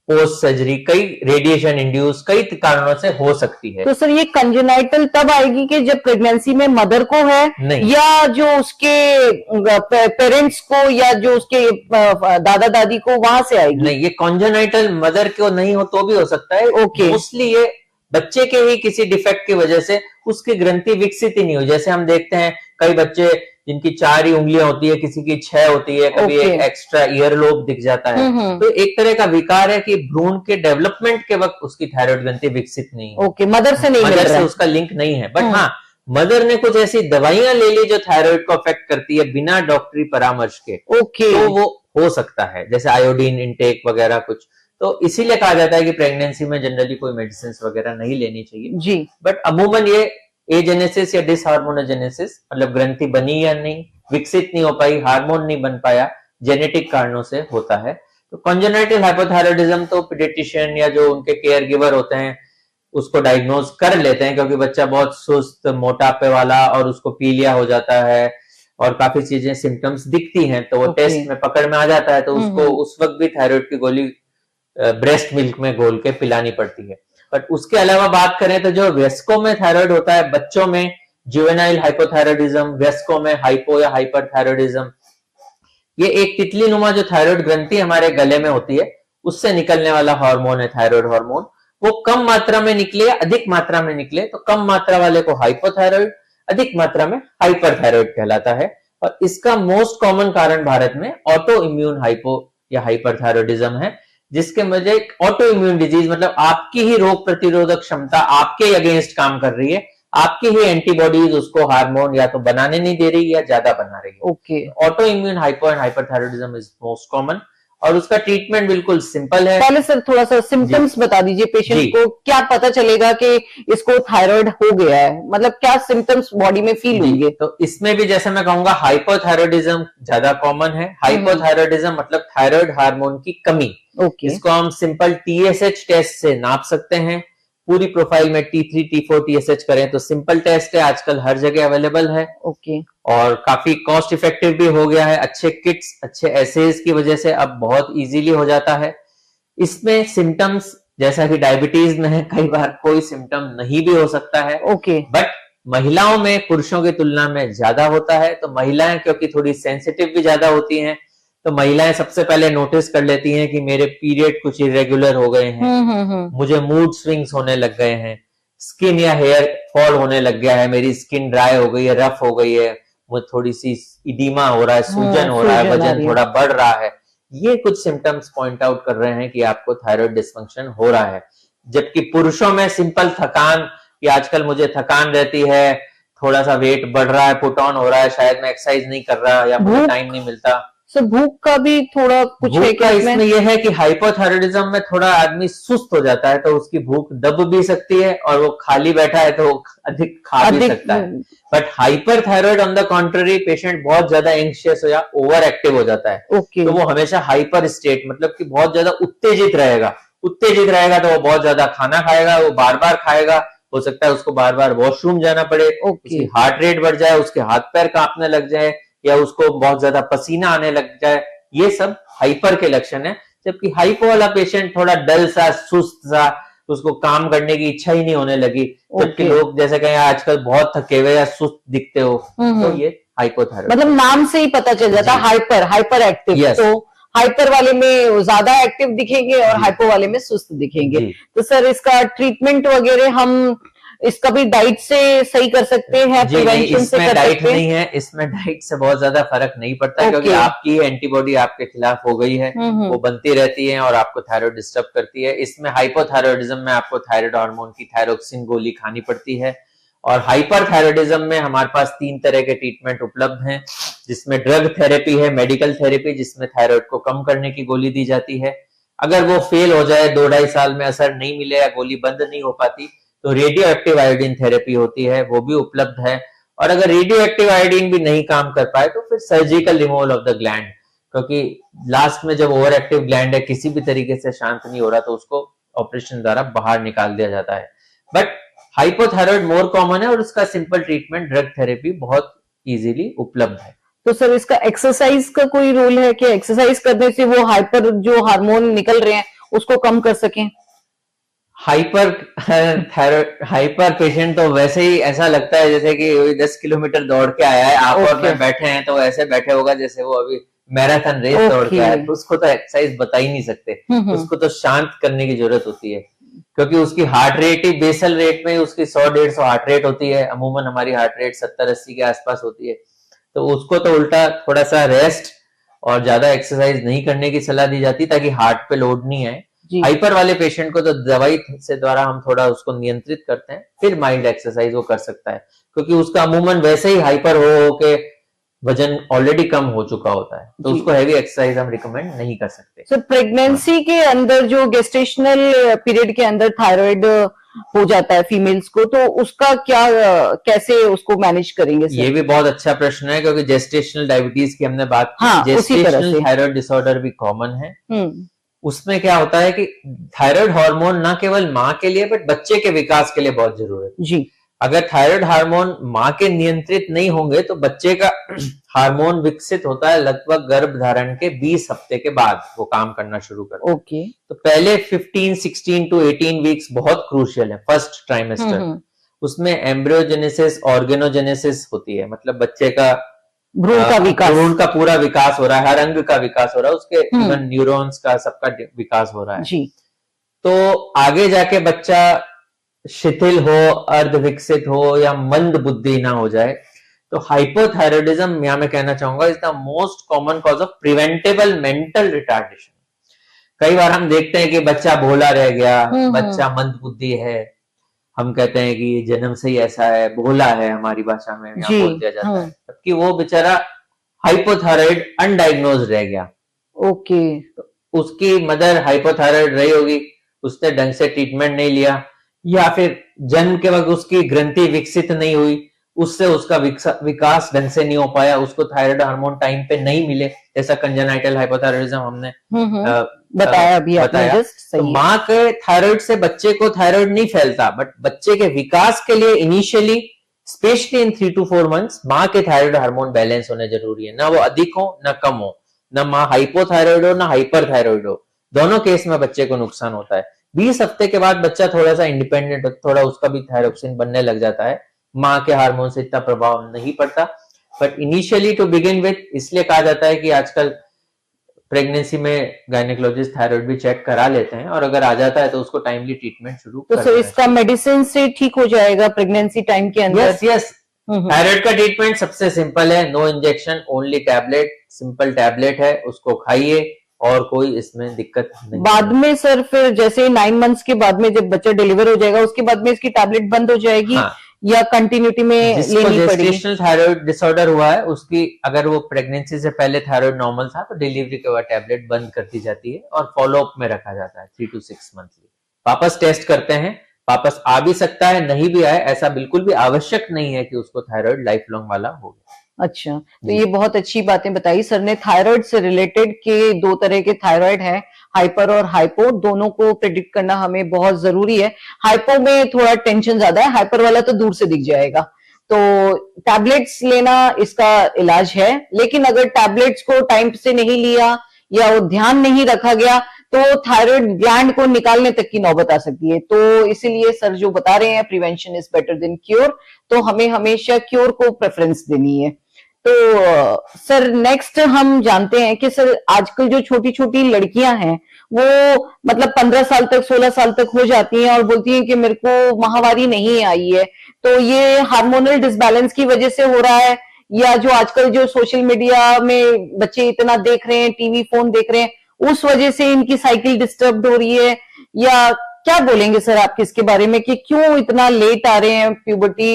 post surgery, कई रेडिएशन इंड्यूस, कई कारणों से हो सकती है। तो सर, ये कंजेनाइटल तब आएगी कि जब प्रेगनेंसी में मदर को है, नहीं, या जो उसके पेरेंट्स को या जो उसके दादा दादी को वहां से आएगी? नहीं, ये कंजेनाइटल मदर को नहीं हो तो भी हो सकता है। ओके। मोस्टली ये बच्चे के ही किसी डिफेक्ट की वजह से उसकी ग्रंथि विकसित ही नहीं हो। जैसे हम देखते हैं कई बच्चे जिनकी 4 ही उंगलियां होती है, किसी की 6 होती है, कभी एक एक्स्ट्रा ईयर लोब दिख जाता है। तो एक तरह का विकार है कि भ्रूण के डेवलपमेंट के वक्त उसकी थायराइड ग्रंथि विकसित नहीं है। ओके, मदर से नहीं, मदर से उसका लिंक नहीं है। बट हाँ, मदर ने कुछ ऐसी दवाइयां ले ली जो थायराइड को अफेक्ट करती है बिना डॉक्टरी परामर्श के। ओके। तो वो हो सकता है, जैसे आयोडीन इनटेक वगैरह कुछ। तो इसीलिए कहा जाता है कि प्रेगनेंसी में जनरली कोई मेडिसिन वगैरह नहीं लेनी चाहिए जी। बट अमूमन ये एजेनेसिस या डिसहार्मोनोजेनेसिस, मतलब ग्रंथि बनी या नहीं, विकसित नहीं हो पाई, हार्मोन नहीं बन पाया, जेनेटिक कारणों से होता है। तो कॉन्जेनाइटल हाइपोथायराइडिज्म तो पीडियाट्रिशियन या जो उनके केयर गिवर होते हैं उसको डायग्नोज कर लेते हैं, क्योंकि बच्चा बहुत सुस्त, मोटापे वाला और उसको पीलिया हो जाता है और काफी चीजें सिम्टम्स दिखती हैं, तो वो टेस्ट में पकड़ में आ जाता है। तो उसको उस वक्त भी थायराइड की गोली ब्रेस्ट मिल्क में घोल के पिलानी पड़ती है। बट उसके अलावा बात करें तो जो वयस्कों में थायराइड होता है, बच्चों में जुवेनाइल हाइपोथायराइडिज्म, वयस्कों में हाइपो या हाइपरथायराइडिज्म, ये एक तितली नुमा जो थायराइड ग्रंथि हमारे गले में होती है उससे निकलने वाला हार्मोन है, थायराइड हार्मोन। वो कम मात्रा में निकले या अधिक मात्रा में निकले तो कम मात्रा वाले को हाइपोथायराइड, अधिक मात्रा में हाइपरथायराइड कहलाता है। और इसका मोस्ट कॉमन कारण भारत में ऑटो इम्यून हाइपो या हाइपरथायराइडिज्म है, जिसके वजह ऑटो इम्यून डिजीज, मतलब आपकी ही रोग प्रतिरोधक क्षमता आपके अगेंस्ट काम कर रही है, आपकी ही एंटीबॉडीज उसको हार्मोन या तो बनाने नहीं दे रही या ज्यादा बना रही है। Okay. Auto immune hypo and hyperthyroidism is most common और उसका ट्रीटमेंट बिल्कुल सिंपल है। पहले सर थोड़ा सा सिम्टम्स बता दीजिए, पेशेंट को क्या पता चलेगा कि इसको थायराइड हो गया है, मतलब क्या सिम्टम्स बॉडी में फील होंगे? तो इसमें भी जैसे मैं कहूंगा हाइपोथायराइडिज्म ज्यादा कॉमन है। हाइपोथायराइडिज्म मतलब थायराइड हार्मोन की कमी। इसको हम सिंपल टीएसएच टेस्ट से नाप सकते हैं। पूरी प्रोफाइल में T3, T4, TSH करें तो सिंपल टेस्ट है, आजकल हर जगह अवेलेबल है। ओके। और काफी कॉस्ट इफेक्टिव भी हो गया है। अच्छे किट्स, अच्छे एसेज की वजह से अब बहुत इजीली हो जाता है। इसमें सिम्टम्स जैसा कि डायबिटीज में है, कई बार कोई सिम्टम नहीं भी हो सकता है। ओके। बट महिलाओं में पुरुषों की तुलना में ज्यादा होता है। तो महिलाएं क्योंकि थोड़ी सेंसिटिव भी ज्यादा होती हैं, तो महिलाएं सबसे पहले नोटिस कर लेती हैं कि मेरे पीरियड कुछ इरेगुलर हो गए हैं, मुझे मूड स्विंग्स होने लग गए हैं, स्किन या हेयर फॉल होने लग गया है, मेरी स्किन ड्राई हो गई है, रफ हो गई है, मुझे थोड़ी सी इडीमा हो रहा है, सूजन हो रहा है, वजन थोड़ा बढ़ रहा है। ये कुछ सिम्टम्स पॉइंट आउट कर रहे हैं कि आपको थायराइड डिसफंक्शन हो रहा है। जबकि पुरुषों में सिंपल थकान, कि आजकल मुझे थकान रहती है, थोड़ा सा वेट बढ़ रहा है, पुट ऑन हो रहा है, शायद मैं एक्सरसाइज नहीं कर रहा या मुझे टाइम नहीं मिलता। सर भूख का भी थोड़ा कुछ है क्या इसमें यह है कि हाइपोथायराइडिज्म में थोड़ा आदमी सुस्त हो जाता है, तो उसकी भूख दब भी सकती है और वो खाली बैठा है तो अधिक खा भी सकता है। But hyperthyroid on the contrary, patient बहुत ज्यादा एंग्शियस या ओवर एक्टिव हो जाता है। तो वो हमेशा हाइपर स्टेट, मतलब कि बहुत ज्यादा उत्तेजित रहेगा। उत्तेजित रहेगा तो वो बहुत ज्यादा खाना खाएगा, वो बार बार खाएगा, हो सकता है उसको बार बार वॉशरूम जाना पड़े, उसकी हार्ट रेट बढ़ जाए, उसके हाथ पैर कांपने लग जाए या उसको बहुत ज्यादा पसीना आने लग जाए। ये सब हाइपर के लक्षण है। जबकि हाइपो वाला पेशेंट थोड़ा डल सा, सुस्त सा, उसको काम करने की इच्छा ही नहीं होने लगी, जबकि ओके। लोग जैसे कहें आजकल बहुत थके हुए या सुस्त दिखते हो, तो ये हाइपोथायराइड मतलब नाम से ही पता चल जाता है, जी। Hyper active. Yes. तो हाइपर वाले में ज्यादा एक्टिव दिखेंगे और जी। हाइपो वाले में सुस्त दिखेंगे। जी। तो सर इसका ट्रीटमेंट वगैरह हम इसका भी डाइट से सही कर सकते हैं, जी नहीं, प्रिवेंशन से इसमें कर डाइट सकते हैं? नहीं है, इसमें डाइट से बहुत ज्यादा फर्क नहीं पड़ता, क्योंकि ओके। आपकी एंटीबॉडी आपके खिलाफ हो गई है, वो बनती रहती है और आपको थायराइड डिस्टर्ब करती है। इसमें हाइपोथायराइडिज्म में आपको थायराइड हार्मोन की थायरोक्सिन गोली खानी पड़ती है, और हाइपर थायराइडिज्म में हमारे पास 3 तरह के ट्रीटमेंट उपलब्ध हैं, जिसमें ड्रग थेरेपी है, मेडिकल थेरेपी जिसमें थायराइड को कम करने की गोली दी जाती है। अगर वो फेल हो जाए, 2-2.5 साल में असर नहीं मिले या गोली बंद नहीं हो पाती, तो रेडियो एक्टिव आयोडीन थेरेपी होती है, वो भी उपलब्ध है। और अगर रेडियो एक्टिव आयोडीन भी नहीं काम कर पाए तो फिर surgical removal of the gland, क्योंकि लास्ट में जब ओवर एक्टिव ग्लैंड है किसी भी तरीके से शांत नहीं हो रहा तो उसको ऑपरेशन द्वारा बाहर निकाल दिया जाता है। बट हाइपोथायराइड मोर कॉमन है और उसका सिंपल ट्रीटमेंट ड्रग थेरेपी बहुत इजीली उपलब्ध है। तो सर इसका एक्सरसाइज का कोई रोल है कि एक्सरसाइज करने से वो हाइपर जो हार्मोन निकल रहे हैं उसको कम कर सकें? हाइपर पेशेंट तो वैसे ही ऐसा लगता है जैसे कि 10 किलोमीटर दौड़ के आया है, आप और मैं बैठे हैं तो ऐसे बैठे होगा जैसे वो अभी मैराथन रेस दौड़ के आया है, तो उसको तो एक्सरसाइज बता ही नहीं सकते। उसको तो शांत करने की जरूरत होती है, क्योंकि उसकी हार्ट रेट ही बेसल रेट में उसकी 100-150 हार्ट रेट होती है। अमूमन हमारी हार्ट रेट 70-80 के आसपास होती है, तो उसको तो उल्टा थोड़ा सा रेस्ट और ज्यादा एक्सरसाइज नहीं करने की सलाह दी जाती ताकि हार्ट पे लोड नहीं आए। हाइपर वाले पेशेंट को तो दवाई से द्वारा हम थोड़ा उसको नियंत्रित करते हैं, फिर माइल्ड एक्सरसाइज वो कर सकता है, क्योंकि उसका अमूमन वैसे ही हाइपर हो के वजन ऑलरेडी कम हो चुका होता है, तो उसको हैवी एक्सरसाइज हम रिकमेंड नहीं कर सकते। सर प्रेगनेंसी के अंदर जो गेस्टेशनल पीरियड के अंदर थायराइड हो जाता है फीमेल्स को, तो उसका क्या कैसे उसको मैनेज करेंगे सर? ये भी बहुत अच्छा प्रश्न है, क्योंकि जेस्टेशनल डायबिटीज की हमने बात की। हाँ, जेस्टेशनल थायराइड डिसऑर्डर भी कॉमन है। उसमें क्या होता है कि थायराइड हार्मोन ना केवल माँ के लिए बट बच्चे के विकास के लिए बहुत जरूरत है जी। अगर थायराइड हार्मोन माँ के नियंत्रित नहीं होंगे तो बच्चे का हार्मोन विकसित होता है लगभग गर्भधारण के 20 हफ्ते के बाद वो काम करना शुरू करता है। ओके। तो पहले 15, 16 to 18 वीक्स बहुत क्रूशियल है, फर्स्ट ट्राइमेस्टर। उसमें एम्ब्रियोजेनेसिस, ऑर्गेनोजेनेसिस होती है, मतलब बच्चे का भ्रूण का विकास, भ्रूण का पूरा विकास हो रहा है, हर अंग का विकास हो रहा है, उसके इवन न्यूरॉन्स का सबका विकास हो रहा है जी। तो आगे जाके बच्चा शिथिल हो, अर्ध विकसित हो या मंद बुद्धि ना हो जाए, तो हाइपोथायराइडिज्म यहाँ मैं कहना चाहूंगा is the most common cause of preventable mental retardation. कई बार हम देखते हैं कि बच्चा भोला रह गया, बच्चा मंद बुद्धि है, हम कहते हैं कि जन्म से ही ऐसा है, भोला है, हमारी भाषा में यहाँ बोल दिया जाता है, जबकि वो बेचारा हाइपोथायराइड अनडायग्नोज रह गया। ओके। तो उसकी मदर हाइपोथायराइड रही होगी, उसने ढंग से ट्रीटमेंट नहीं लिया, या फिर जन्म के वक्त उसकी ग्रंथि विकसित नहीं हुई, उससे उसका विकास ढंग से नहीं हो पाया, उसको थायराइड हार्मोन टाइम पे नहीं मिले, जैसा कंजेनाइटल हाइपोथायराइडिज्म हमने बताया अभी बताया। तो माँ के थायराइड से बच्चे को थायराइड नहीं फैलता, बट बच्चे के विकास के लिए initially specially in 3 to 4 months माँ के थायराइड हार्मोन बैलेंस होने जरूरी है, ना वो अधिक हो ना कम हो, ना माँ हाइपोथायराइड हो ना हाइपर थायराइड हो, दोनों केस में बच्चे को नुकसान होता है। 20 हफ्ते के बाद बच्चा थोड़ा सा इंडिपेंडेंट, थोड़ा उसका भी थायरोक्सिन बनने लग जाता है, माँ के हार्मोन से इतना प्रभाव नहीं पड़ता। But initially to begin with, इसलिए कहा जाता है कि आजकल प्रेगनेंसी में गायनेकोलॉजिस्ट थायराइड भी चेक करा लेते हैं, और अगर आ जाता है तो उसको टाइमली ट्रीटमेंट शुरू कर देते हैं। तो इसका मेडिसिन से ठीक हो जाएगा प्रेगनेंसी टाइम के अंदर? Yes yes. थायराइड का ट्रीटमेंट सबसे सिंपल है, no injection, only tablet, simple tablet है, उसको खाइए और कोई इसमें दिक्कत नहीं। बाद में सर फिर जैसे 9 months के बाद में जब बच्चा डिलीवर हो जाएगा उसके बाद में इसकी टैबलेट बंद हो जाएगी? हाँ। या कंटिन्यूटी में लेनी पड़ेगी? जेस्टेशनल थायराइड डिसऑर्डर हुआ है उसकी, अगर वो प्रेगनेंसी से पहले थायराइड नॉर्मल था तो डिलीवरी के बाद टैबलेट बंद कर दी जाती है और फॉलोअप में रखा जाता है 3 to 6 मंथली। वापस टेस्ट करते हैं, वापस आ भी सकता है, नहीं भी आए, ऐसा बिल्कुल भी आवश्यक नहीं है कि उसको थायराइड लाइफ लॉन्ग वाला हो गया। अच्छा, तो ये बहुत अच्छी बातें बताई सर ने। थायराइड से रिलेटेड के 2 तरह के थायराइड हैं, हाइपर और हाइपो, दोनों को प्रेडिक्ट करना हमें बहुत जरूरी है। हाइपो में थोड़ा टेंशन ज्यादा है, हाइपर वाला तो दूर से दिख जाएगा, तो टैबलेट्स लेना इसका इलाज है। लेकिन अगर टैबलेट्स को टाइम से नहीं लिया या वो ध्यान नहीं रखा गया तो थायराइड ग्लैंड को निकालने तक की नौबत आ सकती है। तो इसीलिए सर जो बता रहे हैं prevention is better than cure, तो हमें हमेशा क्योर को प्रेफरेंस देनी है। तो सर नेक्स्ट हम जानते हैं कि सर आजकल जो छोटी छोटी लड़कियां हैं वो मतलब 15 साल तक 16 साल तक हो जाती हैं और बोलती हैं कि मेरे को माहवारी नहीं आई है, तो ये हार्मोनल डिसबैलेंस की वजह से हो रहा है या जो आजकल जो सोशल मीडिया में बच्चे इतना देख रहे हैं, टीवी फोन देख रहे हैं, उस वजह से इनकी साइकिल डिस्टर्ब हो रही है, या क्या बोलेंगे सर आप इसके बारे में कि क्यों इतना लेट आ रहे हैं प्यूबर्टी,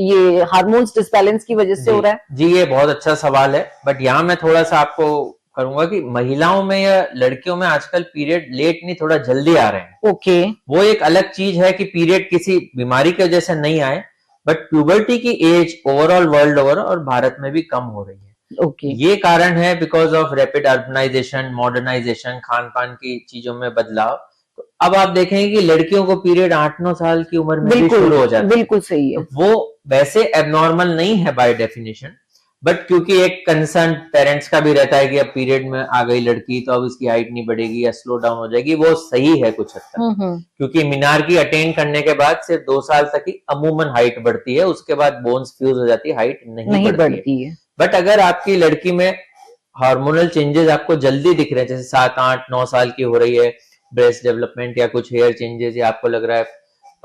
ये हार्मोन्स डिसबैलेंस की वजह से हो रहा है? जी ये बहुत अच्छा सवाल है, बट यहाँ मैं थोड़ा सा आपको करूंगा कि महिलाओं में या लड़कियों में आजकल पीरियड लेट नहीं थोड़ा जल्दी आ रहे हैं। ओके। वो एक अलग चीज है कि पीरियड किसी बीमारी की वजह से नहीं आए, बट प्यूबर्टी की एज ओवरऑल वर्ल्ड ओवर और भारत में भी कम हो रही है। ओके। ये कारण है because of rapid urbanisation, modernisation, खान पान की चीजों में बदलाव। तो अब आप देखेंगे कि लड़कियों को पीरियड 8-9 साल की उम्र में भी शुरू हो जाता है। बिल्कुल सही है। तो वो वैसे एबनॉर्मल नहीं है बाय डेफिनेशन, बट क्योंकि एक कंसर्न पेरेंट्स का भी रहता है कि अब पीरियड में आ गई लड़की तो अब इसकी हाइट नहीं बढ़ेगी या स्लो डाउन हो जाएगी, वो सही है कुछ हद तक, क्योंकि मीनार की अटेन करने के बाद सिर्फ 2 साल तक ही अमूमन हाइट बढ़ती है, उसके बाद बोन्स फ्यूज हो जाती है, हाइट नहीं बढ़ती है। बट अगर आपकी लड़की में हार्मोनल चेंजेस आपको जल्दी दिख रहे हैं, जैसे 7-8-9 साल की हो रही है, ब्रेस्ट डेवलपमेंट या कुछ हेयर चेंजेस, या आपको लग रहा है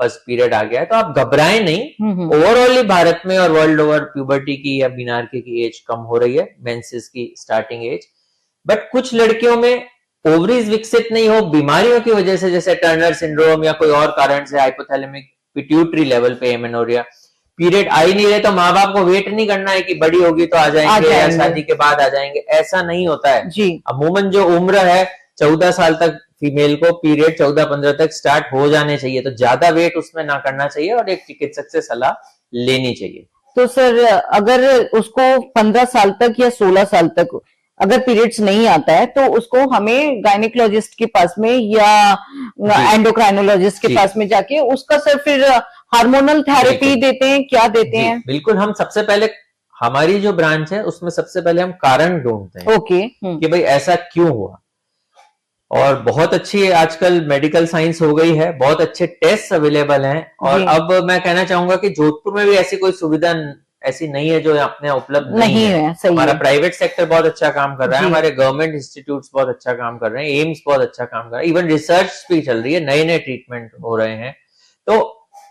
फर्स्ट पीरियड आ गया है, तो आप घबराएं नहीं। ओवरऑल भारत में और वर्ल्ड ओवर प्यूबर्टी की या बिनारकी की एज कम हो रही है, मेंसेस की स्टार्टिंग एज। बट कुछ लड़कियों में ओवरीज विकसित नहीं हो बीमारियों की वजह से, जैसे टर्नर सिंड्रोम या कोई और कारण से, हाइपोथैलेमिक पिट्यूटरी लेवल पे एमेनोरिया, पीरियड आ ही नहीं रहे, तो माँ बाप को वेट नहीं करना है कि बड़ी होगी तो आ जाएंगे या शादी के बाद आ जाएंगे, ऐसा नहीं होता है जी। अमूमन जो उम्र है 14 साल तक फीमेल को पीरियड 14-15 तक स्टार्ट हो जाने चाहिए, तो ज्यादा वेट उसमें ना करना चाहिए और एक चिकित्सक से सलाह लेनी चाहिए। तो सर अगर उसको 15 साल तक या 16 साल तक अगर पीरियड्स नहीं आता है तो उसको हमें गायनेकोलॉजिस्ट के पास में या एंडोक्राइनोलॉजिस्ट के पास में जाके उसका सर फिर हार्मोनल थेरेपी देते हैं, क्या देते हैं? बिल्कुल, हम सबसे पहले हमारी जो ब्रांच है उसमें सबसे पहले हम कारण ढूंढते हैं। ओके। कि भाई ऐसा क्यों हुआ, और बहुत अच्छी आजकल मेडिकल साइंस हो गई है, बहुत अच्छे टेस्ट अवेलेबल हैं, और अब मैं कहना चाहूंगा कि जोधपुर में भी ऐसी कोई सुविधा ऐसी नहीं है जो अपने उपलब्ध नहीं है। हमारा प्राइवेट सेक्टर बहुत अच्छा काम कर रहा है, हमारे गवर्नमेंट इंस्टीट्यूट्स बहुत अच्छा काम कर रहे हैं, एम्स बहुत अच्छा काम कर रहा है, इवन रिसर्च भी चल रही है, नए नए ट्रीटमेंट हो रहे हैं। तो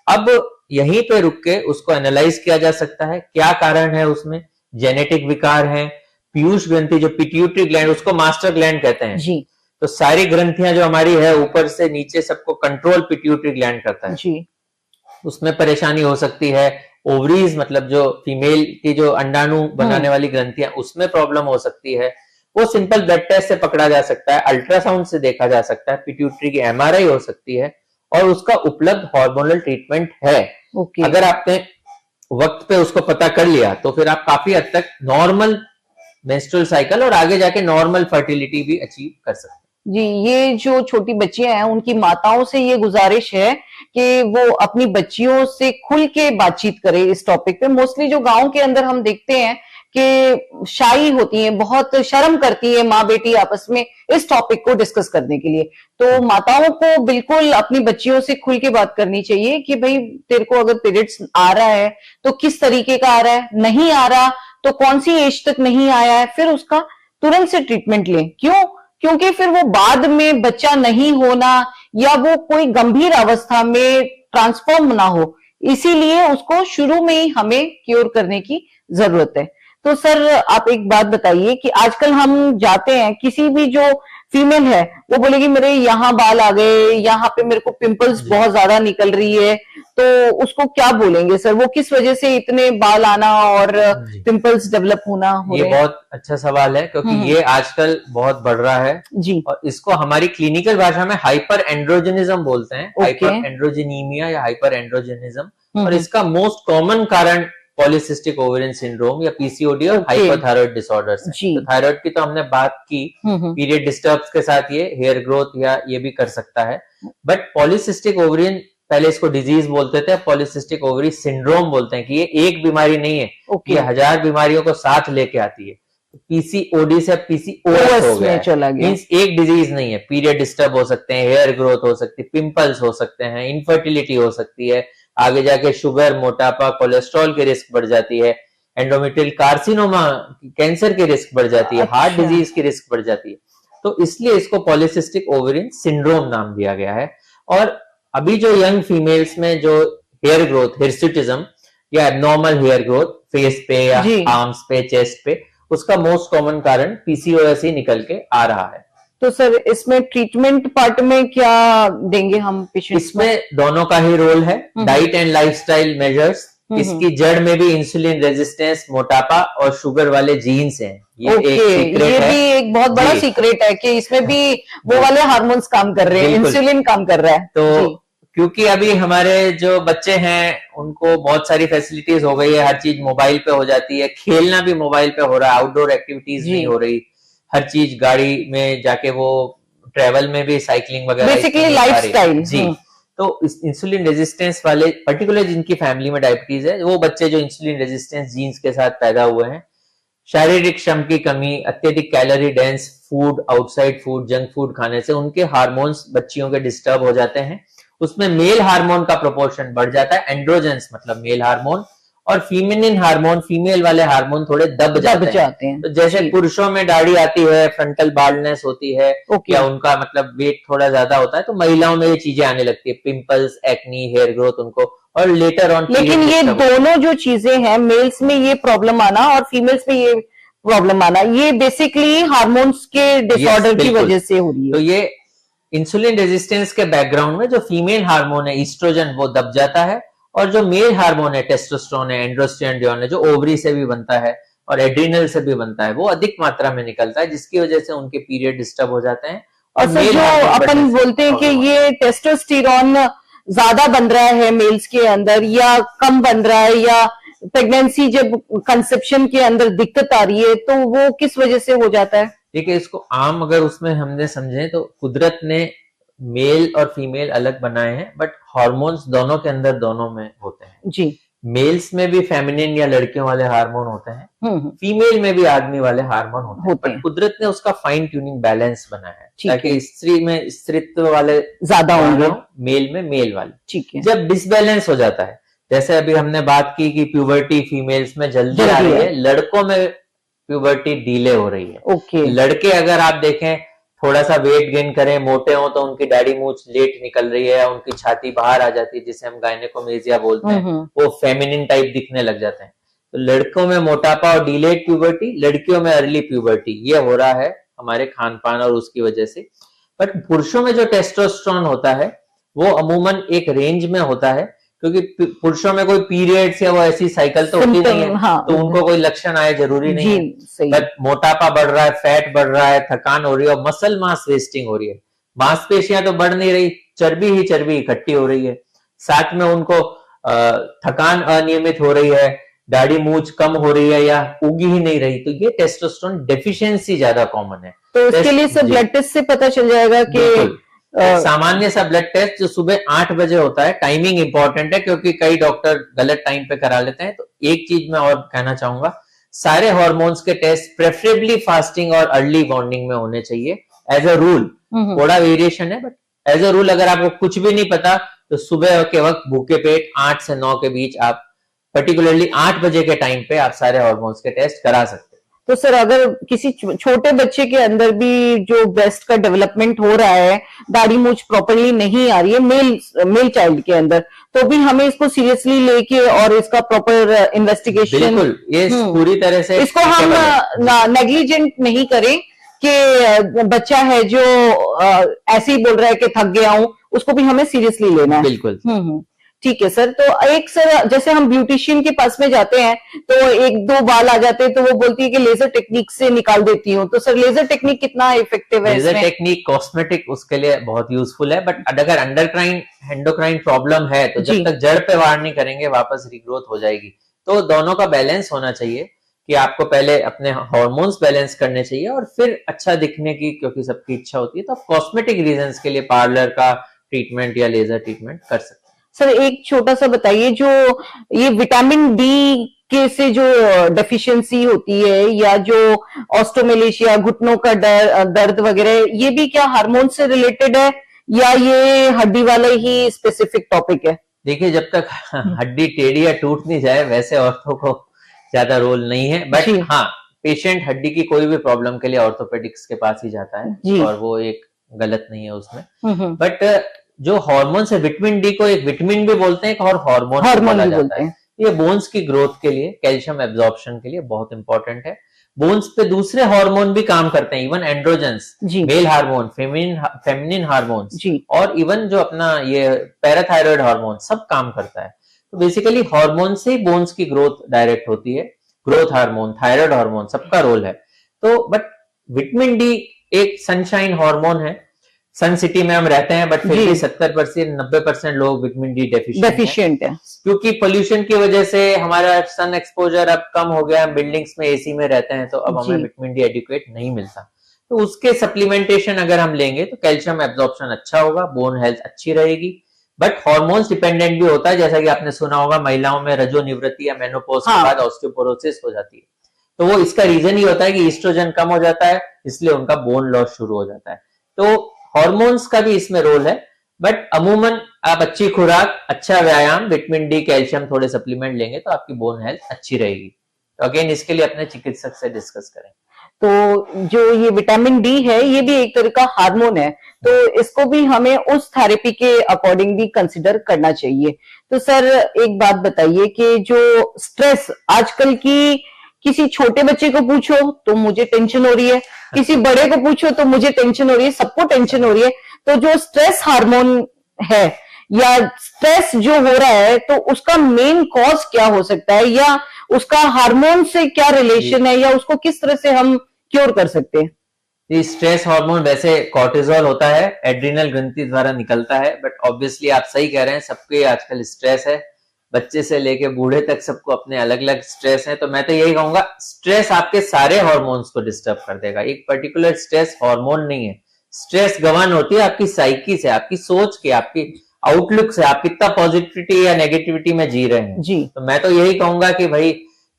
अब यहीं पे रुक के उसको एनालाइज किया जा सकता है, क्या कारण है उसमें, जेनेटिक विकार है, पीयूष ग्रंथि जो पिट्यूटरी ग्लैंड, उसको मास्टर ग्लैंड कहते हैं जी। तो सारी ग्रंथियां जो हमारी है ऊपर से नीचे सबको कंट्रोल पिट्यूटरी ग्लैंड करता है जी। उसमें परेशानी हो सकती है। ओवरीज मतलब जो फीमेल की जो अंडाणु बनाने वाली ग्रंथियां, उसमें प्रॉब्लम हो सकती है। वो सिंपल ब्लड टेस्ट से पकड़ा जा सकता है, अल्ट्रासाउंड से देखा जा सकता है, पिट्यूटरी की एमआरआई हो सकती है, और उसका उपलब्ध हार्मोनल ट्रीटमेंट है। अगर आपने वक्त पे उसको पता कर लिया तो फिर आप काफी हद तक नॉर्मल मेंस्ट्रुअल साइकिल और आगे जाके नॉर्मल फर्टिलिटी भी अचीव कर सकते हैं जी। ये जो छोटी बच्चियां हैं उनकी माताओं से ये गुजारिश है कि वो अपनी बच्चियों से खुल के बातचीत करें इस टॉपिक पे। मोस्टली जो गांव के अंदर हम देखते हैं कि शाई होती हैं, बहुत शर्म करती है माँ बेटी आपस में इस टॉपिक को डिस्कस करने के लिए। तो माताओं को बिल्कुल अपनी बच्चियों से खुल के बात करनी चाहिए कि भाई तेरे को अगर पीरियड्स आ रहा है तो किस तरीके का आ रहा है, नहीं आ रहा तो कौन सी एज तक नहीं आया है, फिर उसका तुरंत से ट्रीटमेंट लें। क्यों? क्योंकि फिर वो बाद में बच्चा नहीं होना या वो कोई गंभीर अवस्था में ट्रांसफॉर्म ना हो, इसीलिए उसको शुरू में ही हमें क्योर करने की जरूरत है। तो सर आप एक बात बताइए कि आजकल हम जाते हैं, किसी भी जो फीमेल है वो बोलेगी मेरे यहाँ बाल आ गए, यहाँ पे मेरे को पिंपल्स बहुत ज्यादा निकल रही है, तो उसको क्या बोलेंगे सर? वो किस वजह से इतने बाल आना और पिंपल्स डेवलप होना हो रहे हैं? ये बहुत अच्छा सवाल है, क्योंकि ये आजकल बहुत बढ़ रहा है जी। और इसको हमारी क्लिनिकल भाषा में हाइपर एंड्रोजेनिज्म बोलते हैं, हाइपर एंड्रोजेनीमिया या हाइपर एंड्रोजेनिज्म। और इसका मोस्ट कॉमन कारण पॉलीसिस्टिक ओवेरियन सिंड्रोम या पीसीओडी और हाइपोथायराइड डिसऑर्डर्स है। तो थायराइड की तो हमने बात की, पीरियड डिस्टर्ब्स के साथ ये हेयर ग्रोथ या ये भी कर सकता है। बट पॉलीसिस्टिक ओवेरियन, पहले इसको डिजीज बोलते थे, पॉलीसिस्टिक ओवरी सिंड्रोम बोलते हैं, कि ये एक बीमारी नहीं है, ये 1000 बीमारियों को साथ लेके आती है। पीसीओडी से पीसीओएस हो गया में चला गया। मींस एक डिजीज नहीं है, पीरियड डिस्टर्ब हो सकते हैं, हेयर ग्रोथ हो सकती है, पिंपल्स हो सकते हैं, इनफर्टिलिटी हो सकती है, आगे जाके शुगर, मोटापा, कोलेस्ट्रॉल की रिस्क बढ़ जाती है, एंडोमेट्रियल कार्सिनोमा, कैंसर की रिस्क बढ़ जाती है, हार्ट डिजीज की रिस्क बढ़ जाती है। तो इसलिए इसको पॉलीसिस्टिक ओवेरियन सिंड्रोम नाम दिया गया है। और अभी जो यंग फीमेल्स में जो हेयर ग्रोथ, हिर्सुटिज्म या एबनॉर्मल हेयर ग्रोथ फेस पे या आर्म्स पे, चेस्ट पे, उसका मोस्ट कॉमन कारण पीसीओएस ही निकल के आ रहा है। तो सर इसमें ट्रीटमेंट पार्ट में क्या देंगे हम पेशेंट्स इसमें दोनों का ही रोल है, डाइट एंड लाइफस्टाइल मेजर्स। इसकी जड़ में भी इंसुलिन रेजिस्टेंस, मोटापा और शुगर वाले जीन्स हैं। ये एक सीक्रेट है, ये भी एक बहुत बड़ा सीक्रेट है कि इसमें भी वो वाले हार्मोन्स काम कर रहे हैं, इंसुलिन काम कर रहा है। तो क्योंकि अभी हमारे जो बच्चे हैं उनको बहुत सारी फैसिलिटीज हो गई है, हर चीज मोबाइल पे हो जाती है, खेलना भी मोबाइल पे हो रहा है, आउटडोर एक्टिविटीज नहीं हो रही, हर चीज गाड़ी में जाके वो ट्रेवल में भी साइकिलिंग वगैरह, बेसिकली लाइफस्टाइल जी। तो इंसुलिन रेजिस्टेंस वाले, पर्टिकुलर जिनकी फैमिली में डायबिटीज है, वो बच्चे जो इंसुलिन रेजिस्टेंस जीन्स के साथ पैदा हुए हैं, शारीरिक श्रम की कमी, अत्यधिक calorie dense food, outside food, junk food खाने से उनके हार्मोन्स बच्चियों के डिस्टर्ब हो जाते हैं। उसमें मेल हार्मोन का प्रोपोर्शन बढ़ जाता है, एंड्रोजेंस मतलब मेल हार्मोन, और फीमेनिन हार्मोन, फीमेल वाले हार्मोन थोड़े दब जाते हैं। तो जैसे पुरुषों में दाढ़ी आती है, फ्रंटल बाल्डनेस होती है, या उनका मतलब वेट थोड़ा ज्यादा होता है, तो महिलाओं में ये चीजें आने लगती है, पिंपल्स, एक्नी, हेयर ग्रोथ उनको, और लेटर ऑन। लेकिन ये दोनों जो चीजें हैं, मेल्स में ये प्रॉब्लम आना और फीमेल्स में ये प्रॉब्लम आना, ये बेसिकली हार्मोन्स के डिसऑर्डर की वजह से हो रही है। तो ये इंसुलिन रेजिस्टेंस के बैकग्राउंड में जो फीमेल हार्मोन है ईस्ट्रोजन, वो दब जाता है, और जो मेल हार्मोन है टेस्टोस्टेरोन है, एंड्रोस्टेरोन है, जो ओवरी से भी बनता है और एड्रिनल से भी बनता है, वो अधिक मात्रा में निकलता है, जिसकी वजह से उनके पीरियड डिस्टर्ब हो जाते हैं। और सर जो अपन बोलते हैं कि ये टेस्टोस्टेरोन ज्यादा बन रहा है मेल्स के अंदर या कम बन रहा है, या प्रेगनेंसी जब कंसेप्शन के अंदर दिक्कत आ रही है, तो वो किस वजह से हो जाता है? देखिए, इसको आम अगर उसमें हमने समझे तो कुदरत ने मेल और फीमेल अलग बनाए हैं, बट हार्मोन्स दोनों के अंदर दोनों में होते हैं जी। मेल्स में भी फेमिनिन या लड़कियों वाले हार्मोन होते हैं, फीमेल में भी आदमी वाले हार्मोन होते हैं, बट कुदरत ने उसका फाइन ट्यूनिंग बैलेंस बनाया है, ताकि स्त्री में स्त्रीत्व वाले ज्यादा होंगे, मेल में मेल वाले। ठीक है। जब डिसबैलेंस हो जाता है, जैसे अभी हमने बात की कि प्यूबर्टी फीमेल्स में जल्दी आ रही है, लड़कों में प्यूबर्टी डिले हो रही है। लड़के अगर आप देखें थोड़ा सा वेट गेन करें, मोटे हो, तो उनकी दाढ़ी मूछ लेट निकल रही है, उनकी छाती बाहर आ जाती है, जिसे हम गायनेकोमेजिया बोलते हैं, वो फेमिनिन टाइप दिखने लग जाते हैं। तो लड़कों में मोटापा और डिलेड प्यूबर्टी, लड़कियों में अर्ली प्यूबर्टी, ये हो रहा है हमारे खान पान और उसकी वजह से। बट पुरुषों में जो टेस्टोस्टेरोन होता है वो अमूमन एक रेंज में होता है, क्योंकि पुरुषों में कोई पीरियड्स या वो ऐसी साइकिल तो होती नहीं है, तो उनको कोई लक्षण आए जरूरी नहीं है। बट मोटापा बढ़ रहा है, फैट बढ़ रहा है, थकान हो रही है और मसल मास वेस्टिंग हो रही है, मांसपेशियां तो बढ़ नहीं रही, चर्बी ही चर्बी इकट्ठी हो रही है, साथ में उनको थकान अनियमित हो रही है, दाढ़ी मूछ कम हो रही है या उगी ही नहीं रही, तो ये टेस्टोस्टेरोन डेफिशिएंसी ज्यादा कॉमन है। तो इसके लिए सब ब्लड टेस्ट से पता चल जाएगा कि सामान्य सा ब्लड टेस्ट जो सुबह 8 बजे होता है, टाइमिंग इंपॉर्टेंट है क्योंकि कई डॉक्टर गलत टाइम पे करा लेते हैं। तो एक चीज मैं और कहना चाहूंगा, सारे हार्मोन्स के टेस्ट प्रेफरेबली फास्टिंग और अर्ली मॉर्निंग में होने चाहिए एज अ रूल। थोड़ा वेरिएशन है, बट एज अ रूल अगर आपको कुछ भी नहीं पता तो सुबह के वक्त भूखे पेट 8 से 9 के बीच आप पर्टिकुलरली 8 बजे के टाइम पे आप सारे हार्मोन्स के टेस्ट करा सकते हैं। तो सर अगर किसी छोटे बच्चे के अंदर भी जो ब्रेस्ट का डेवलपमेंट हो रहा है, दाढ़ी मूछ प्रॉपरली नहीं आ रही है मेल चाइल्ड के अंदर, तो भी हमें इसको सीरियसली लेके और इसका प्रॉपर इन्वेस्टिगेशन, बिल्कुल ये पूरी तरह से इसको हम नेग्लिजेंट नहीं करें कि बच्चा है जो ऐसे ही बोल रहा है कि थक गया हूं, उसको भी हमें सीरियसली लेना है। बिल्कुल। ठीक है सर। तो एक सर जैसे हम ब्यूटिशियन के पास में जाते हैं तो एक दो बाल आ जाते हैं तो वो बोलती है कि लेजर टेक्निक से निकाल देती हूँ, तो सर लेजर टेक्निक कितना इफेक्टिव है? लेजर टेक्निक कॉस्मेटिक उसके लिए बहुत यूजफुल है, बट अगर अंडरक्राइन एंडोक्राइन प्रॉब्लम है तो जब तक जड़ पे वार नहीं करेंगे वापस रिग्रोथ हो जाएगी। तो दोनों का बैलेंस होना चाहिए कि आपको पहले अपने हार्मोन्स बैलेंस करने चाहिए और फिर अच्छा दिखने की, क्योंकि सबकी इच्छा होती है, तो कॉस्मेटिक रीजंस के लिए पार्लर का ट्रीटमेंट या लेजर ट्रीटमेंट कर सकते हैं। सर एक छोटा सा बताइए, जो ये विटामिन डी के से जो डेफिशिएंसी होती है, या जो ऑस्टोमेलेशिया, घुटनों का दर्द वगैरह, ये भी क्या हार्मोन से रिलेटेड है, या ये हड्डी वाला ही स्पेसिफिक टॉपिक है? देखिए, जब तक हड्डी टेढ़ी या टूट नहीं जाए वैसे औरतों को ज्यादा रोल नहीं है, बट हाँ, पेशेंट हड्डी की कोई भी प्रॉब्लम के लिए ऑर्थोपेडिक्स के पास ही जाता है और वो एक गलत नहीं है उसमें। बट जो हार्मोन्स है, विटामिन डी को एक विटामिन भी बोलते हैं और हार्मोन बोला जाता है। ये बोन्स की ग्रोथ के लिए, कैल्शियम एब्जॉर्प्शन के लिए बहुत इंपॉर्टेंट है। बोन्स पे दूसरे हार्मोन भी काम करते हैं, even androgens, male hormone, feminine hormones, और इवन जो अपना ये पैराथायरॉयड हार्मोन सब काम करता है। तो बेसिकली हार्मोन से ही बोन्स की ग्रोथ डायरेक्ट होती है। ग्रोथ हार्मोन, थायराइड हार्मोन, सबका रोल है। तो बट विटामिन डी एक सनशाइन हार्मोन है। सन सिटी में हम रहते हैं, बट फिर भी 70% 90% लोग विटामिन डी डेफिशिएंट है, क्योंकि पोल्यूशन की वजह से हमारा सन एक्सपोजर अब कम हो गया। हम बिल्डिंग्स में एसी में रहते हैं, तो अब हमें विटामिन डी एडिक्वेट नहीं मिलता। तो उसके सप्लीमेंटेशन अगर हम लेंगे तो कैल्शियम एब्जॉर्प्शन अच्छा होगा, बोन हेल्थ अच्छी रहेगी। बट हार्मोन्स डिपेंडेंट भी होता है, जैसा कि आपने सुना होगा महिलाओं में रजोनिवृत्ति या मेनोपॉज के बाद ऑस्टियोपोरोसिस हो जाती है। तो वो इसका रीजन ही होता है कि ईस्ट्रोजन कम हो जाता है, इसलिए उनका बोन लॉस शुरू हो जाता है। तो हार्मोन्स का भी इसमें रोल है, बट अमूमन आप अच्छी खुराक, अच्छा व्यायाम, विटामिन डी, कैल्शियम थोड़े सप्लीमेंट लेंगे तो आपकी बोन हेल्थ अच्छी रहेगी। तो अगेन इसके लिए अपने चिकित्सक से डिस्कस करें। तो जो ये विटामिन डी है, ये भी एक तरह का हार्मोन है, तो इसको भी हमें उस थेरेपी के अकॉर्डिंग भी कंसिडर करना चाहिए। तो सर एक बात बताइए कि जो स्ट्रेस आजकल की, किसी छोटे बच्चे को पूछो तो मुझे टेंशन हो रही है, किसी बड़े को पूछो तो मुझे टेंशन हो रही है, सबको टेंशन हो रही है। तो जो स्ट्रेस हार्मोन है या स्ट्रेस जो हो रहा है, तो उसका मेन कॉज क्या हो सकता है, या उसका हार्मोन से क्या रिलेशन है, या उसको किस तरह से हम क्योर कर सकते हैं? ये स्ट्रेस हार्मोन वैसे कॉर्टिजोल होता है, एड्रिनल ग्रंथि द्वारा निकलता है, बट ऑब्वियसली आप सही कह रहे हैं, सबके आजकल स्ट्रेस है, बच्चे से लेके बूढ़े तक सबको अपने अलग अलग स्ट्रेस है। तो मैं तो यही कहूंगा, स्ट्रेस आपके सारे हार्मोन्स को डिस्टर्ब कर देगा, एक पर्टिकुलर स्ट्रेस हार्मोन नहीं है। स्ट्रेस गवर्न होती है आपकी साइकी से, आपकी सोच के, आपकी आउटलुक से, आप कितना पॉजिटिविटी या नेगेटिविटी में जी रहे हैं जी। तो मैं तो यही कहूंगा कि भाई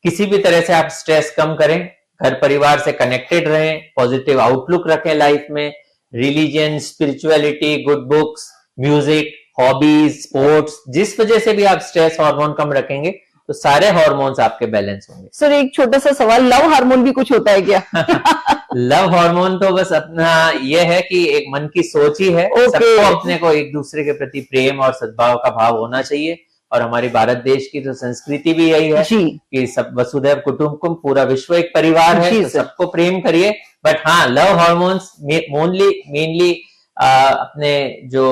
किसी भी तरह से आप स्ट्रेस कम करें, घर परिवार से कनेक्टेड रहें, पॉजिटिव आउटलुक रखें लाइफ में, religion, spirituality, good books, music, hobbies, sports, जिस वजह से भी आप स्ट्रेस हार्मोन कम रखेंगे तो सारे हार्मोन्स आपके बैलेंस होंगे। सर एक छोटा सा सवाल, लव हार्मोन भी कुछ होता है क्या? लव हार्मोन तो बस अपना ये है कि एक मन की सोच ही है। सबको अपने को एक दूसरे के प्रति प्रेम और सद्भाव का भाव होना चाहिए, और हमारी भारत देश की तो संस्कृति भी यही है कि सब वसुधैव कुटुंबकम, पूरा विश्व एक परिवार है, तो सबको प्रेम करिए। बट हाँ, लव हार्मोन्स मेनली अपने जो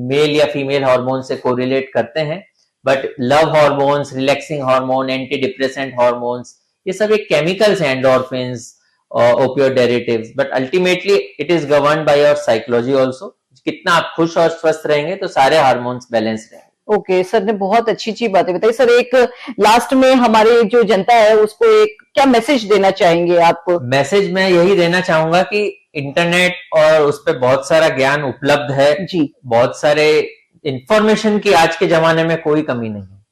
मेल या फीमेल हार्मोन से कोरिलेट करते हैं, but love hormones, relaxing hormone, anti depressant hormones, ये सब एक केमिकल्स हैं, endorphins, opioid derivatives, but ultimately it is governed by your psychology also. कितना आप खुश और स्वस्थ रहेंगे तो सारे हार्मोन्स बैलेंस रहेंगे। ओके सर ने बहुत अच्छी बातें बताई। सर एक लास्ट में हमारे जो जनता है उसको एक क्या मैसेज देना चाहेंगे आप? मैसेज मैं यही देना चाहूंगा कि इंटरनेट और उस पर बहुत सारा ज्ञान उपलब्ध है जी, बहुत सारे इंफॉर्मेशन की आज के जमाने में कोई कमी नहीं है,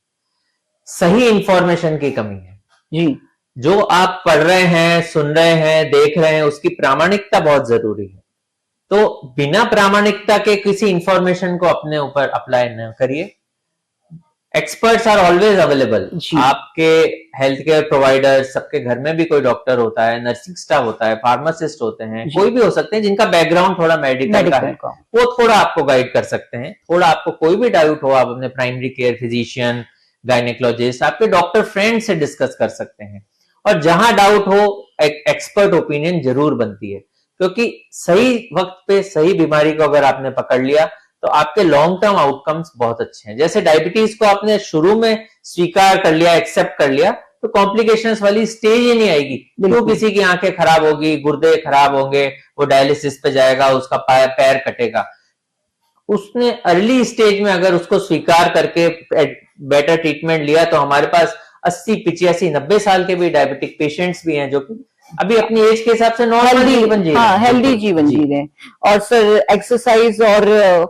सही इंफॉर्मेशन की कमी है जी। जो आप पढ़ रहे हैं, सुन रहे हैं, देख रहे हैं, उसकी प्रामाणिकता बहुत जरूरी है। तो बिना प्रामाणिकता के किसी इंफॉर्मेशन को अपने ऊपर अप्लाई न करिए। एक्सपर्ट्स आर ऑलवेज अवेलेबल, आपके हेल्थ केयर प्रोवाइडर, सबके घर में भी कोई डॉक्टर होता है, नर्सिंग स्टाफ होता है, फार्मासिस्ट होते हैं, कोई भी हो सकते हैं जिनका बैकग्राउंड थोड़ा मेडिकल का है, वो थोड़ा आपको गाइड कर सकते हैं। थोड़ा आपको कोई भी डाउट हो, आप अपने प्राइमरी केयर फिजिशियन, गायनेकोलॉजिस्ट, आपके डॉक्टर फ्रेंड से डिस्कस कर सकते हैं। और जहां डाउट हो, एक एक्सपर्ट ओपिनियन जरूर बनती है, क्योंकि सही वक्त पे सही बीमारी को अगर आपने पकड़ लिया तो आपके लॉन्ग टर्म आउटकम्स बहुत अच्छे हैं। जैसे डायबिटीज को आपने शुरू में स्वीकार कर लिया, एक्सेप्ट कर लिया, तो कॉम्प्लिकेशंस वाली स्टेज ही नहीं आएगी। तो किसी की आंखें खराब होगी, गुर्दे खराब होंगे, वो डायलिसिस पे जाएगा, उसका पैर कटेगा। उसने अर्ली स्टेज में अगर उसको स्वीकार करके बेटर ट्रीटमेंट लिया, तो हमारे पास 80, 85, 90 साल के भी डायबिटिक पेशेंट्स भी हैं जो कि अभी अपनी एज के हिसाब से नॉर्मल जीवन जी रहे हैं, हेल्दी जीवन जी रहे हैं। और सर एक्सरसाइज और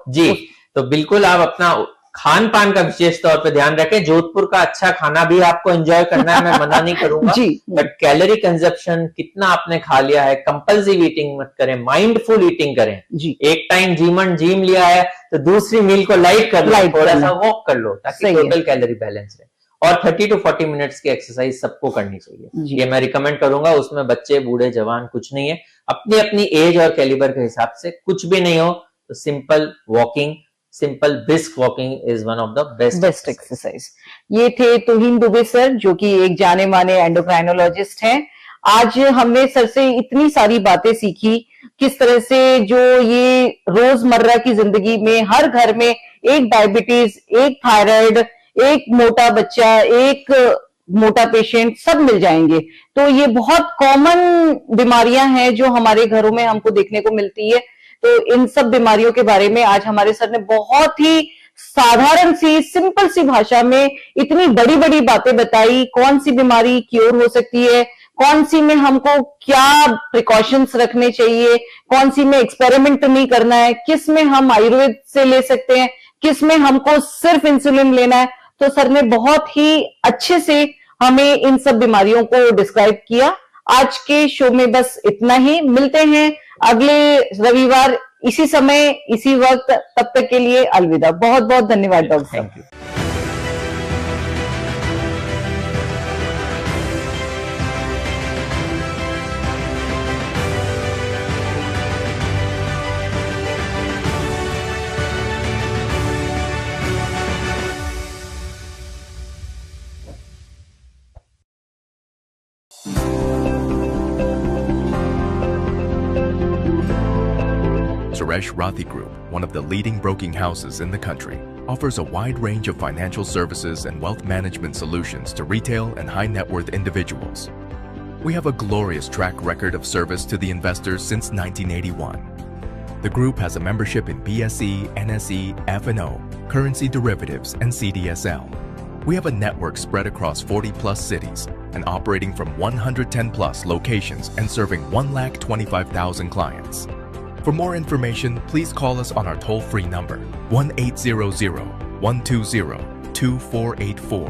जी, तो बिल्कुल आप अपना खान पान का विशेष तौर पे ध्यान रखें। जोधपुर का अच्छा खाना भी आपको एंजॉय करना है, मैं मना नहीं करूंगा, बट कैलोरी कंजप्शन कितना आपने खा लिया है, कंपल्सिव ईटिंग मत करें, माइंडफुल ईटिंग करें जी। एक टाइम जिम लिया है तो दूसरी मील को लाइट कर लो, थोड़ा सा वॉक कर लो ताकि टोटल कैलोरी बैलेंस रहे। और 30 to 40 मिनट्स की एक्सरसाइज सबको करनी चाहिए, ये मैं रिकमेंड करूंगा। उसमें बच्चे बूढ़े जवान कुछ नहीं है, अपनी अपनी एज और कैलिबर के हिसाब से, कुछ भी नहीं हो तो simple walking, simple brisk walking is one of the best exercise. ये थे तुहीन दुबे सर, जो कि एक जाने माने एंडोक्राइनोलॉजिस्ट हैं। आज हमने सर से इतनी सारी बातें सीखी, किस तरह से जो ये रोजमर्रा की जिंदगी में हर घर में एक डायबिटीज, एक थायराइड, एक मोटा बच्चा, एक मोटा पेशेंट सब मिल जाएंगे। तो ये बहुत कॉमन बीमारियां हैं जो हमारे घरों में हमको देखने को मिलती है। तो इन सब बीमारियों के बारे में आज हमारे सर ने बहुत ही साधारण सी, सिंपल सी भाषा में इतनी बड़ी बड़ी बातें बताई। कौन सी बीमारी क्योर हो सकती है, कौन सी में हमको क्या प्रिकॉशंस रखने चाहिए, कौन सी में एक्सपेरिमेंट नहीं करना है, किस में हम आयुर्वेद से ले सकते हैं, किस में हमको सिर्फ इंसुलिन लेना है। तो सर ने बहुत ही अच्छे से हमें इन सब बीमारियों को डिस्क्राइब किया। आज के शो में बस इतना ही, मिलते हैं अगले रविवार इसी समय इसी वक्त, तब तक के लिए अलविदा। बहुत बहुत धन्यवाद डॉक्टर साहब। Thank you. Suresh Rathi Group, one of the leading broking houses in the country, offers a wide range of financial services and wealth management solutions to retail and high net worth individuals. We have a glorious track record of service to the investors since 1981. The group has a membership in BSE, NSE, F&O, currency derivatives, and CDSL. We have a network spread across 40 plus cities and operating from 110 plus locations and serving 1,25,000 clients. For more information, please call us on our toll-free number 1-800-120-2484